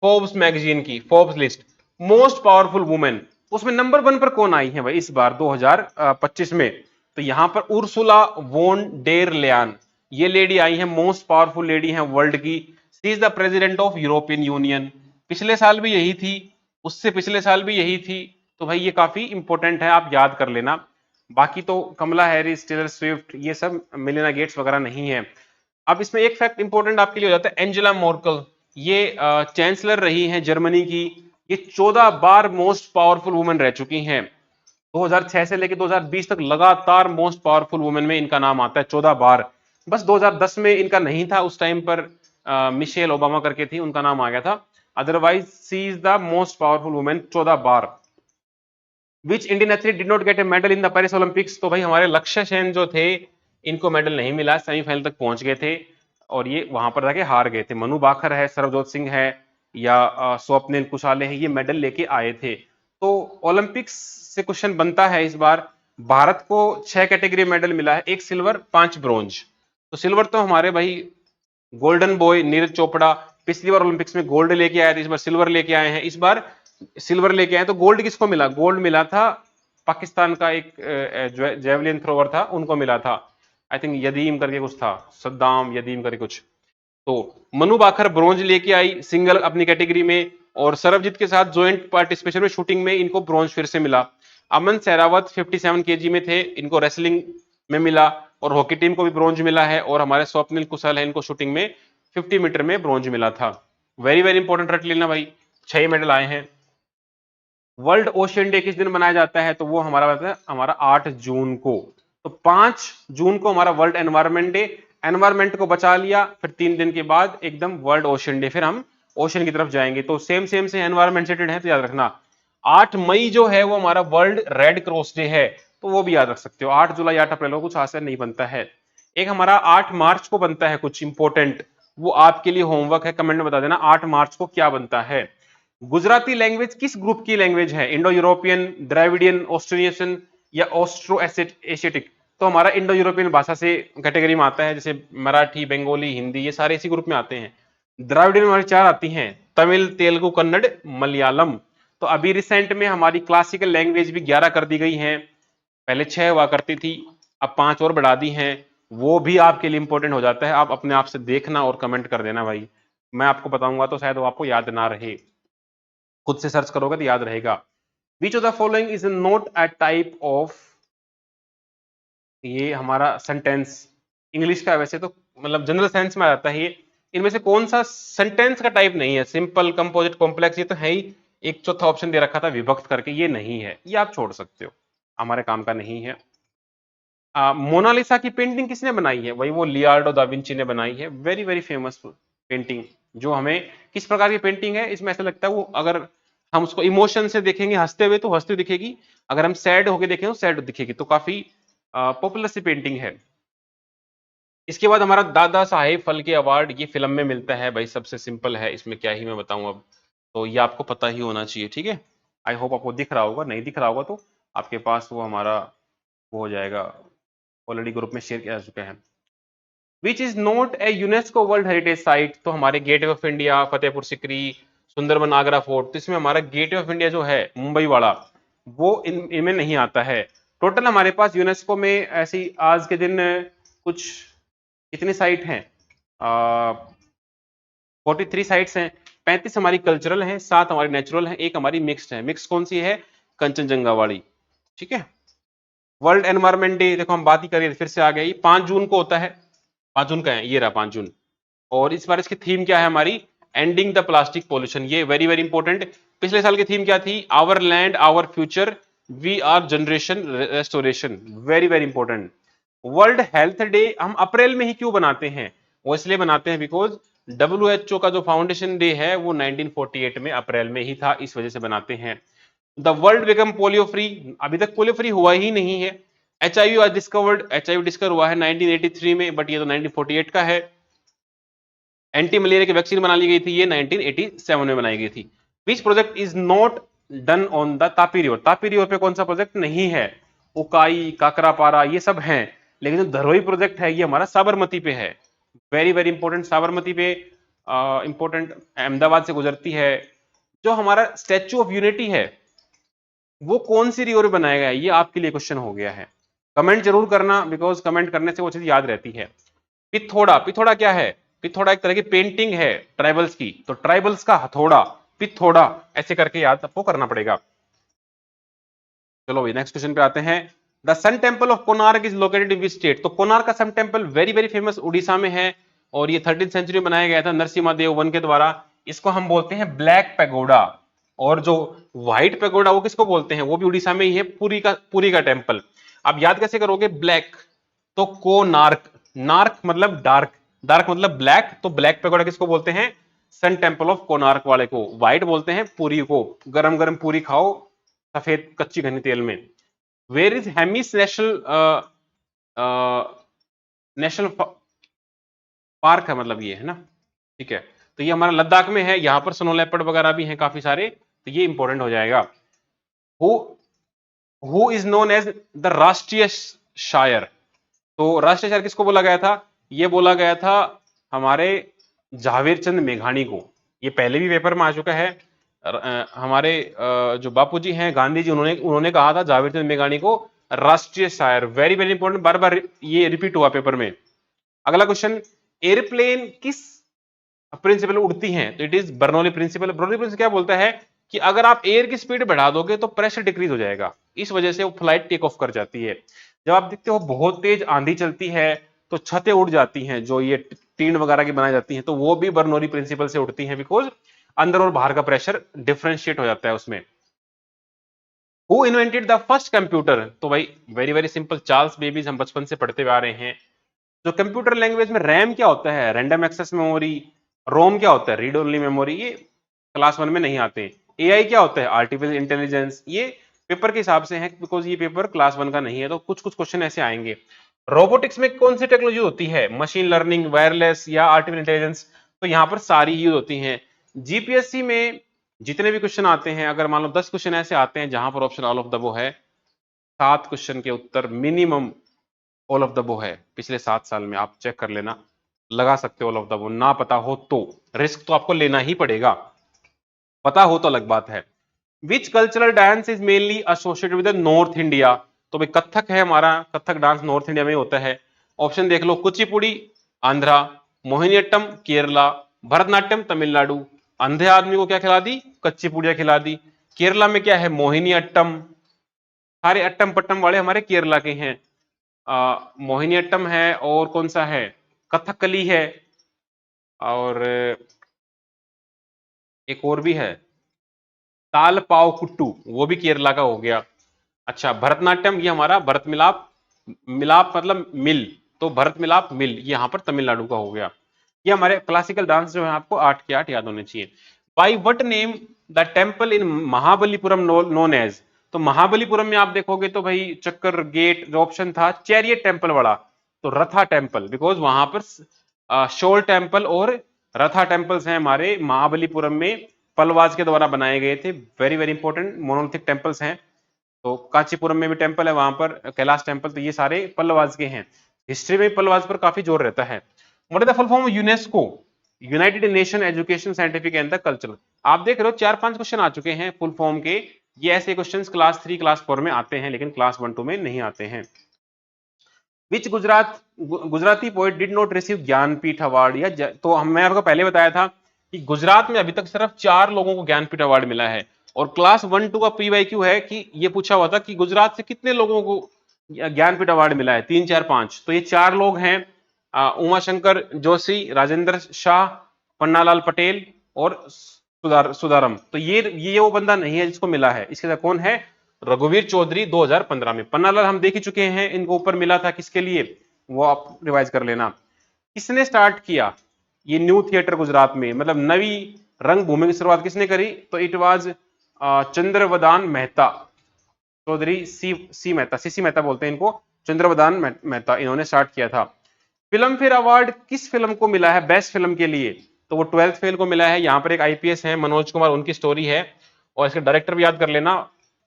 फोर्ब्स मैगजीन की, Forbes list most powerful women, उसमें नंबर 1 पर कौन आई है भाई इस बार 2025 में, तो यहां पर उर्सुला वोन डेर लेन, ये लेडी आई है, मोस्ट पावरफुल लेडी है वर्ल्ड की। She is the president of European union, पिछले साल भी यही थी, उससे पिछले साल भी यही थी, तो भाई ये काफी इंपॉर्टेंट है, आप याद कर लेना। बाकी तो कमला हैरिस, टेलर स्विफ्ट, ये सब मिलेना गेट्स वगैरह नहीं है। अब इसमें एक फैक्ट इंपॉर्टेंट आपके लिए हो जाता है, एंजेला मोर्कल, ये चांसलर रही हैं जर्मनी की, ये 14 बार मोस्ट पावरफुल वुमेन रह चुकी हैं। 2006 से लेकर 2020 तक लगातार मोस्ट पावरफुल वुमेन में इनका नाम आता है 14 बार। बस 2010 में इनका नहीं था, उस टाइम पर मिशेल ओबामा करके थी, उनका नाम आ गया था। Otherwise she is the most powerful women 14 बार। Which Indian athlete did not get a medal in the Paris Olympics, तो भाई हमारे लक्ष्य सेन जो थे इनको मेडल नहीं मिला, सेमीफाइनल तक पहुंच गए थे और ये वहां पर जाके हार गए थे। मनु बाखर है, सरबजोत सिंह है, या स्वप्निल कुशाले हैं, ये मेडल लेके आए थे। तो ओलंपिक्स से क्वेश्चन बनता है इस बार, भारत को 6 कैटेगरी मेडल मिला है, 1 सिल्वर 5 ब्रोंज। तो सिल्वर तो हमारे भाई गोल्डन बॉय नीरज चोपड़ा, पिछली बार ओलंपिक्स में गोल्ड लेके आए थे, इस बार सिल्वर लेके आए हैं। इस बार सिल्वर लेके आए तो गोल्ड किसको मिला, गोल्ड मिला था पाकिस्तान का एक जेवलिन थ्रोवर था, उनको मिला था, आई थिंक यदीम करके कुछ था, सद्दाम यदीम करके कुछ। तो मनु बाखर ब्रोंज लेके आई सिंगल अपनी कैटेगरी में, और सरबजीत के साथ ज्वाइंट पार्टिसिपेशन में शूटिंग में इनको ब्रोंज फिर से मिला। अमन सहरावत 57 केजी में थे, इनको रेसलिंग में मिला, और हॉकी टीम को भी ब्रोंज मिला है, और हमारे स्वप्निल कुशल है, इनको शूटिंग में 50 मीटर में ब्रोंज मिला था। वेरी वेरी इंपॉर्टेंट रट लेना भाई। 6 मेडल आए हैं। वर्ल्ड ओशियन डे किस दिन मनाया जाता है? तो वो हमारा बताया हमारा 8 जून को। तो 5 जून को हमारा वर्ल्ड एनवायरमेंट डे, एनवायरमेंट को बचा लिया, फिर 3 दिन के बाद एकदम वर्ल्ड ओशियन डे, फिर हम ओशियन की तरफ जाएंगे। तो सेम सेम से एनवायरमेंट से रिलेटेड है, तो याद रखना 8 मई जो है वो हमारा वर्ल्ड रेड क्रॉस डे है, तो वो भी याद रख सकते हो। 8 जुलाई 8 अप्रैल को कुछ हासिल नहीं बनता है। एक हमारा 8 मार्च को बनता है कुछ इंपॉर्टेंट, वो आपके लिए होमवर्क है, कमेंट में बता देना 8 मार्च को क्या बनता है। गुजराती लैंग्वेज किस ग्रुप की लैंग्वेज है? इंडो यूरोपियन, द्रविडियन, ऑस्ट्रेशियन या ऑस्ट्रो एशियाटिक? तो हमारा इंडो यूरोपियन भाषा से कैटेगरी में आता है, जैसे मराठी, बंगाली, हिंदी, ये सारे इसी ग्रुप में आते हैं। द्राविडियन हमारी 4 आती हैं, तमिल, तेलुगु, कन्नड़, मलयालम। तो अभी रिसेंट में हमारी क्लासिकल लैंग्वेज भी 11 कर दी गई हैं, पहले 6 हुआ करती थी, अब 5 और बढ़ा दी हैं। वो भी आपके लिए इंपॉर्टेंट हो जाता है, आप अपने आप से देखना और कमेंट कर देना भाई, मैं आपको बताऊंगा तो शायद वो आपको याद ना रहे, खुद से सर्च करोगे तो याद रहेगा। Which of the following is not a type of, ये हमारा सेंटेंस इंग्लिश का वैसे तो मतलब जनरल सेंस में आ जाता है ये, इनमें से कौन सा सेंटेंस का टाइप नहीं है? सिंपल, कंपोजिट, कॉम्प्लेक्स, ये तो है ही। एक चौथा ऑप्शन दे रखा था विभक्त करके, ये नहीं है, ये आप छोड़ सकते हो, हमारे काम का नहीं है। मोनालिसा की पेंटिंग किसने बनाई है? वही वो लियोनार्डो दा विंची ने बनाई है, वेरी वेरी फेमस पेंटिंग। जो हमें किस प्रकार की पेंटिंग है, इसमें ऐसा लगता है वो, अगर हम उसको इमोशन से देखेंगे हंसते हुए तो हंसते दिखेगी, अगर हम सैड होकर देखें तो सैड दिखेगी, तो काफी पॉपुलर सी पेंटिंग है। इसके बाद हमारा दादा साहेब फाल्के अवार्ड, ये फिल्म में मिलता है भाई, सबसे सिंपल है, इसमें क्या ही मैं बताऊं अब, तो ये आपको पता ही होना चाहिए, ठीक है। आई होप आपको दिख रहा होगा, नहीं दिख रहा होगा तो आपके पास वो हमारा वो हो जाएगा, ऑलरेडी ग्रुप में शेयर किया जा चुका है। Which is not a UNESCO world heritage site? तो हमारे Gate of India, Fatehpur Sikri, Sundarban, Agra Fort, तो इसमें हमारा गेट ऑफ इंडिया जो है मुंबई वाला, वो इनमें नहीं आता है। टोटल हमारे पास यूनेस्को में ऐसी आज के दिन कुछ कितनी साइट हैं? 43 साइट्स हैं, 35 हमारी कल्चरल हैं, 7 हमारी नेचुरल हैं, एक हमारी मिक्स्ड है। मिक्स कौन सी है? कंचनजंगा वाली, ठीक है। वर्ल्ड एनवायरमेंट डे देखो हम बात ही करें फिर से आ गई, 5 जून को होता है, 5 जून का है, ये रहा 5 जून। और इस बार इसकी थीम क्या है हमारी? एंडिंग द प्लास्टिक पॉल्यूशन, ये वेरी वेरी इंपॉर्टेंट। पिछले साल की थीम क्या थी? Our land our future, we are generation restoration, very very important. World health day हम अप्रैल में ही क्यों बनाते हैं? वो इसलिए बनाते हैं बिकॉज WHO का जो फाउंडेशन डे है वो 1948 में अप्रैल में ही था, इस वजह से बनाते हैं। The world become polio free, अभी तक पोलियो फ्री हुआ ही नहीं है। HIV आज डिस्कवर्ड, HIV डिस्कवर हुआ है 1983 में, बट ये तो 1948 का है। एंटी मलेरिया की वैक्सीन बना ली गई थी, ये 1987 में बनाई गई थी। Which project is not done on the Tapi river? Tapi river पे कौन सा प्रोजेक्ट नहीं है? उकाई, काकरापारा, ये सब हैं, लेकिन जो धरोई प्रोजेक्ट है ये हमारा साबरमती पे है, वेरी वेरी इंपॉर्टेंट। साबरमती पे इंपॉर्टेंट, अहमदाबाद से गुजरती है। जो हमारा स्टैच्यू ऑफ यूनिटी है वो कौन सी रिवर बनाया गया है? ये आपके लिए क्वेश्चन हो गया है, कमेंट जरूर करना, बिकॉज कमेंट करने से वो चीज याद रहती है। पिथोड़ा, पिथोड़ा क्या है? पिथोड़ा एक तरह की पेंटिंग है ट्राइबल्स की, तो ट्राइबल्स का हथौड़ा, पिथोड़ा, ऐसे करके याद आपको करना पड़ेगा। चलो भाई नेक्स्ट क्वेश्चन पे आते हैं। The sun temple of Konark is located in which state? तो कोणार्क का sun temple very very famous, Orissa में है, और ये 13th सेंचुरी में बनाया गया था नरसिम्हा देव वन के द्वारा। इसको हम बोलते हैं ब्लैक पैगोडा, और जो व्हाइट पैगोडा वो किसको बोलते हैं? वो भी उड़ीसा में ही है, पूरी का टेम्पल। आप याद कैसे करोगे? ब्लैक तो कोणार्क, नार्क मतलब डार्क, डार्क मतलब ब्लैक, तो ब्लैक पैगोडा किसको बोलते हैं? सन टेम्पल ऑफ कोणार्क वाले को। व्हाइट बोलते हैं पूरी को, गरम गरम पूरी खाओ सफेद कच्ची घनी तेल में। Where is Hemis national national park है, मतलब ये है ना, ठीक है। तो ये हमारा लद्दाख में है, यहां पर स्नो लेपर्ड वगैरह भी हैं काफी सारे, तो ये इंपॉर्टेंट हो जाएगा। Who who is known as the राष्ट्रीय शायर? तो राष्ट्रीय शायर किसको बोला गया था? ये बोला गया था हमारे झावेर चंद मेघानी को, ये पहले भी पेपर में आ चुका है। हमारे जो बापूजी हैं गांधी जी, उन्होंने उन्होंने कहा था झावेर चंद मेघानी को राष्ट्रीय शायर, वेरी वेरी इंपॉर्टेंट, बार बार ये रिपीट हुआ पेपर में। अगला क्वेश्चन, एयरप्लेन किस प्रिंसिपल उड़ती हैं? तो it is Bernoulli principle. Bernoulli principle क्या बोलता है कि अगर आप एयर की स्पीड बढ़ा दोगे तो प्रेशर डिक्रीज हो जाएगा, इस वजह से वो फ्लाइट टेक ऑफ कर जाती है। जब आप देखते हो बहुत तेज आंधी चलती है तो छतें उड़ जाती हैं, जो ये टीन वगैरह की बनाई जाती हैं, तो वो भी बर्नौली प्रिंसिपल से उड़ती हैं, बिकॉज अंदर और बाहर का प्रेशर डिफरेंशिएट हो जाता है उसमें। Who invented the first computer? तो भाई very very simple, Charles babies, हम बचपन से पढ़ते हुए आ रहे हैं। जो कंप्यूटर लैंग्वेज में रैम क्या होता है? Random access memory. रोम क्या होता है? Read only memory. ये क्लास 1 में नहीं आते। एआई क्या होता है? Artificial intelligence. ये पेपर के हिसाब से है, बिकॉज ये पेपर क्लास 1 का नहीं है, तो कुछ कुछ क्वेश्चन ऐसे आएंगे। रोबोटिक्स में कौन सी टेक्नोलॉजी होती है? मशीन लर्निंग, वायरलेस या आर्टिफिशियल इंटेलिजेंस? तो यहाँ पर सारी यूज होती हैं। जीपीएससी में जितने भी क्वेश्चन आते हैं, अगर मान लो 10 क्वेश्चन ऐसे आते हैं जहां पर ऑप्शन ऑल ऑफ द वो है, 7 क्वेश्चन के उत्तर मिनिमम ऑल ऑफ द वो है। पिछले 7 साल में आप चेक कर लेना, लगा सकते हो ऑल ऑफ द वो। ना पता हो तो रिस्क तो आपको लेना ही पड़ेगा, पता हो तो अलग बात है। Which cultural dance is mainly associated with north India? तो भाई कथक है हमारा, कथक डांस नॉर्थ इंडिया में होता है। ऑप्शन देख लो, कुचिपुड़ी आंध्रा, मोहिनीअट्टम केरला, भरतनाट्यम तमिलनाडु। अंधे आदमी को क्या खिला दी? कच्ची पुड़िया खिला दी। केरला में क्या है? मोहिनीअट्टम। सारे अट्टम पट्टम वाले हमारे केरला के हैं। मोहिनीअट्टम है, और कौन सा है? कथकली है, और एक और भी है, ताल पाव कुट्टू, वो भी केरला का हो गया। अच्छा, भरतनाट्यम ये हमारा भरत मिलाप, मिलाप मतलब मिल, तो भरत मिलाप मिल ये यहाँ पर तमिलनाडु का हो गया। ये हमारे क्लासिकल डांस जो है आपको 8 के 8 याद होने चाहिए। By what name the temple in Mahabalipuram known as? तो महाबलीपुरम में आप देखोगे तो भाई चक्कर गेट, जो ऑप्शन था चैरियट टेम्पल वाला, तो रथा टेम्पल, बिकॉज वहां पर शोल टेम्पल और रथा टेम्पल्स हैं हमारे महाबलीपुरम में, पलवाज के द्वारा बनाए गए थे। Very very important monolithic temples हैं। तो कांचीपुरम में भी टेम्पल है, वहां पर कैलाश टेम्पल, तो ये सारे पल्लवाज के हैं। हिस्ट्री में पल्लवाज पर काफी जोर रहता है। What is the full form UNESCO? United nation education scientific and the cultural. आप देख रहे हो 4-5 क्वेश्चन आ चुके हैं फुल फॉर्म के। ये ऐसे क्वेश्चन क्लास 3 क्लास 4 में आते हैं, लेकिन क्लास 1 2 में नहीं आते हैं। Which Gujarati poet did not receive Jnanpith award? या तो मैं आपको पहले बताया था कि गुजरात में अभी तक सिर्फ 4 लोगों को ज्ञानपीठ अवार्ड मिला है। और क्लास 1 2 का पीवाईक्यू है कि ये पूछा हुआ था कि गुजरात से कितने लोगों को ज्ञानपीठ अवार्ड मिला है, 3 4 5। तो ये 4 लोग हैं, उमाशंकर जोशी, राजेंद्र शाह, पन्नालाल पटेल और सुदारम। तो ये वो बंदा नहीं है जिसको मिला है। इसके साथ कौन है? रघुवीर चौधरी 2015 में। पन्नालाल हम देख ही चुके हैं, इनको ऊपर मिला था किसके लिए, वो आप रिवाइज कर लेना। किसने स्टार्ट किया ये न्यू थिएटर गुजरात में, मतलब नवी रंगभूमि की शुरुआत किसने करी? तो it was Chandravadan Mehta, Chaudhary C Mehta, CC Mehta बोलते हैं इनको, चंद्रवदान मेहता, इन्होंने स्टार्ट किया था। फिल्म फेयर अवार्ड किस फिल्म को मिला है बेस्ट फिल्म के लिए? तो वो 12th फेल को मिला है। यहाँ पर एक आईपीएस है मनोज कुमार, उनकी स्टोरी है, और इसके डायरेक्टर भी याद कर लेना,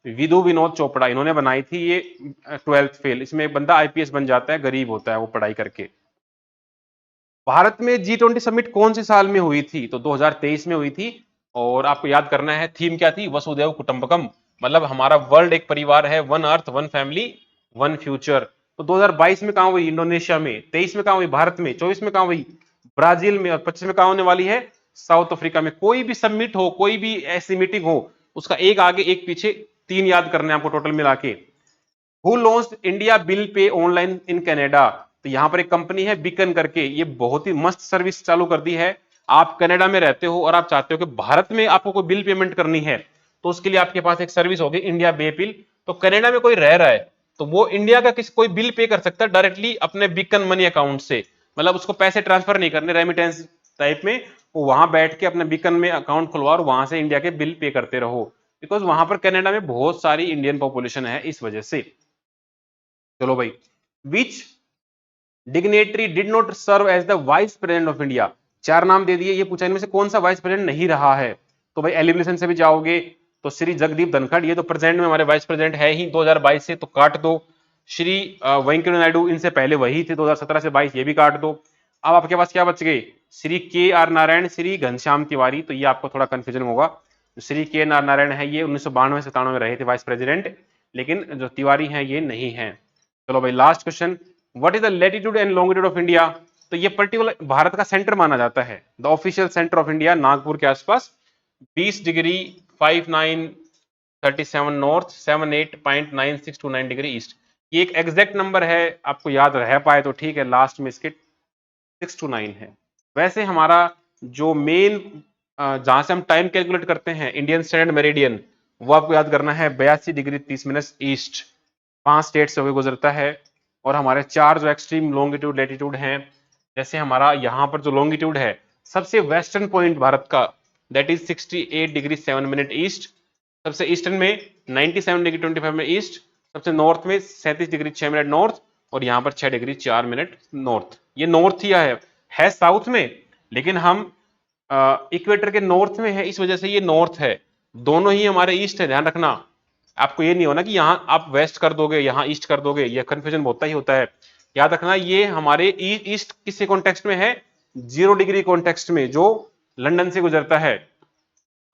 विदु विनोद चोपड़ा, इन्होंने बनाई थी ये 12th फेल। इसमें एक बंदा आईपीएस बन जाता है, गरीब होता है वो पढ़ाई करके। भारत में G20 समिट कौन से साल में हुई थी? तो 2023 में हुई थी। और आपको याद करना है थीम क्या थी? वसुधैव कुटुंबकम, मतलब हमारा वर्ल्ड एक परिवार है, one earth one family one future. तो 2022 में कहां हुई? इंडोनेशिया में। 23 में कहां हुई? भारत में। 24 में कहां हुई? ब्राजील में। और 25 में कहां होने वाली है? साउथ अफ्रीका में। कोई भी समिट हो, कोई भी ऐसी मीटिंग हो, उसका एक आगे एक पीछे 3 याद करने आपको टोटल मिला के। Who launched India bill pay online in Canada? तो यहां पर एक कंपनी है बीकन करके, ये बहुत ही मस्त सर्विस चालू कर दी है। आप कनाडा में रहते हो और आप चाहते हो कि भारत में आपको कोई बिल पेमेंट करनी है, तो उसके लिए आपके पास एक सर्विस होगी इंडिया बे बिल। तो कनाडा में कोई रह रहा है, तो वो इंडिया का किसी कोई बिल पे कर सकता है डायरेक्टली अपने बीकन मनी अकाउंट से, मतलब उसको पैसे ट्रांसफर नहीं करने रेमिटेंस टाइप में, वो वहां बैठ के अपने बीकन में अकाउंट खुलवा और वहां से इंडिया के बिल पे करते रहो, बिकॉज वहां पर कनाडा में बहुत सारी इंडियन पॉपुलेशन है इस वजह से। चलो भाई, which dignitary did not serve as the vice president of India? 4 नाम दे दिए, ये पूछा इनमें से कौन सा वाइस प्रेसिडेंट नहीं रहा है? तो भाई एलिमिनेशन से भी जाओगे तो श्री जगदीप धनखड़, ये तो प्रेजेंट में हमारे वाइस प्रेसिडेंट है ही 2022 से, तो काट दो। श्री वेंकैया नायडू, इनसे पहले वही थे 2017 से 22, ये भी काट दो। अब आपके पास क्या बच गए? श्री के आर नारायण, श्री घनश्याम तिवारी, तो ये आपको थोड़ा कंफ्यूजन होगा। श्री के नारायण है ये 1992 में रहे थे वाइस प्रेसिडेंट, लेकिन जो तिवारी हैं ये नहीं है। चलो भाई last question, what is the latitude and longitude of India? तो ये पर्टिकुलर भारत का सेंटर माना जाता है, the official centre of India Nagpur के आसपास, 20 डिग्री 5937 नॉर्थ, 78.9629 डिग्री ईस्ट। ये एक एग्जैक्ट नंबर है, आपको याद रह पाए तो ठीक है, लास्ट में इसके 6 to 9 है। वैसे हमारा जो मेन जहां से हम टाइम कैलकुलेट करते हैं इंडियन स्टैंडर्ड मेरिडियन, वो आपको याद करना है 82 डिग्री 30 मिनट ईस्ट, 5 स्टेट से होकर गुजरता है। और हमारे 4 जो एक्सट्रीम लॉन्गिट्यूड लेटीट्यूड हैं, जैसे हमारा यहाँ पर जो लॉन्गिट्यूड है सबसे वेस्टर्न पॉइंट भारत का that is 68 degree 7 minute east, सबसे ईस्टर्न में 97 डिग्री 25 मिनट ईस्ट, सबसे नॉर्थ में 37 डिग्री 6 मिनट नॉर्थ, और यहाँ पर 6 डिग्री 4 मिनट नॉर्थ। ये नॉर्थ ही है साउथ में, लेकिन हम इक्वेटर के नॉर्थ में है, इस वजह से ये नॉर्थ है। दोनों ही हमारे ईस्ट है, ध्यान रखना। आपको ये नहीं होना कि यहाँ आप वेस्ट कर दोगे यहाँ ईस्ट कर दोगे, ये कंफ्यूजन होता ही होता है। याद रखना ये हमारे ईस्ट किसी कॉन्टेक्स्ट में है, 0 डिग्री कॉन्टेक्स्ट में जो लंदन से गुजरता है।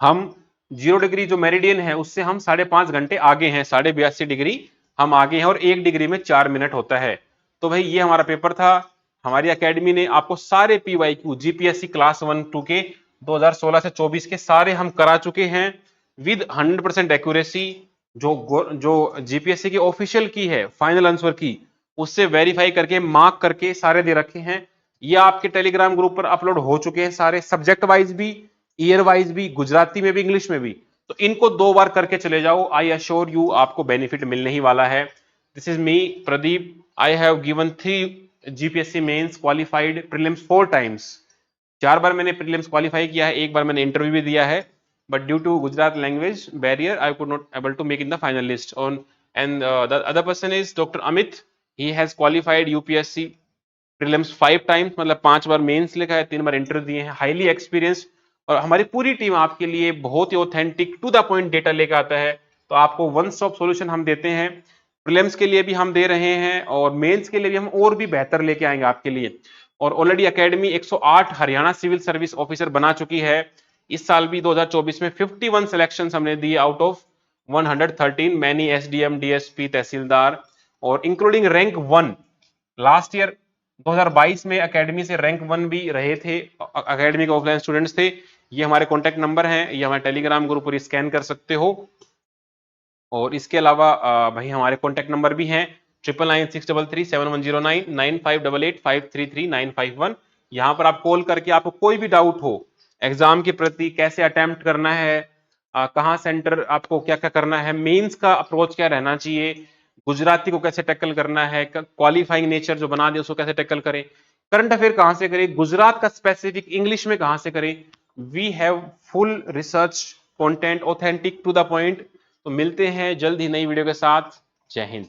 हम 0 डिग्री जो मेरिडियन है उससे हम 5.5 घंटे आगे हैं, 82.5 डिग्री हम आगे हैं, और 1 डिग्री में 4 मिनट होता है। तो भाई ये हमारा पेपर था। हमारी एकेडमी ने आपको सारे पीवाईक्यू जीपीएससी क्लास 1-2 के 2016 से 24 के सारे हम करा चुके हैं विद 100% एक्यूरेसी। जो जीपीएससी की ऑफिशियल की है फाइनल आंसर की, उससे वेरीफाई करके मार्क करके सारे दे रखे हैं। ये आपके टेलीग्राम ग्रुप पर अपलोड हो चुके हैं सारे, सब्जेक्ट वाइज भी, ईयर वाइज भी, गुजराती में भी, इंग्लिश में भी। तो इनको 2 बार करके चले जाओ, आई अश्योर यू आपको बेनिफिट मिलने ही वाला है। This is me Pradeep, I have given 3 GPSC mains, qualified prelims 4 times. 4 बार मैंने प्रीलिम्स क्वालिफाई किया है, 1 बार मैंने इंटरव्यू भी दिया है, but due to Gujarat language barrier I could not able to make in the final list on। And the other person is Dr. Amit, he has qualified UPSC prelims 5 times, मतलब 5 बार mains लिखा है, 3 बार interview दिए हैं, highly experienced. और हमारी पूरी team आपके लिए बहुत ही authentic to the point data लेकर आता है। तो आपको वन स्टॉप सॉल्यूशन हम देते हैं, प्रीलिम्स के लिए भी हम दे रहे हैं और मेंस के लिए भी हम और भी बेहतर लेके आएंगे आपके लिए। और already academy 108 Haryana civil service officer बना चुकी है। इस साल भी 2024 में 51 सिलेक्शंस हमने दिए out of 113, many SDM, DSP, tehsildar, और इंक्लूडिंग रैंक 1। लास्ट ईयर 2022 में एकेडमी से रैंक 1 भी रहे थे, एकेडमी के ऑफलाइन स्टूडेंट्स थे। ये हमारे कॉन्टैक्ट नंबर हैं, ये हमारे टेलीग्राम ग्रुप पर स्कैन कर सकते हो। और इसके अलावा भाई हमारे कॉन्टैक्ट नंबर भी हैं 9996337109, 9588533951। यहाँ पर आप कॉल करके आपको कोई भी डाउट हो एग्जाम के प्रति, कैसे अटेम्प्ट करना है, कहाँ सेंटर आपको क्या क्या करना है, मेंस का अप्रोच क्या रहना चाहिए, गुजराती को कैसे टैकल करना है, क्वालिफाइंग नेचर जो बना दिया उसको कैसे टैकल करें, करंट अफेयर कहाँ से करें, गुजरात का स्पेसिफिक इंग्लिश में कहाँ से करें, we have full research content authentic to the point. तो मिलते हैं जल्द ही नई वीडियो के साथ। जय हिंद।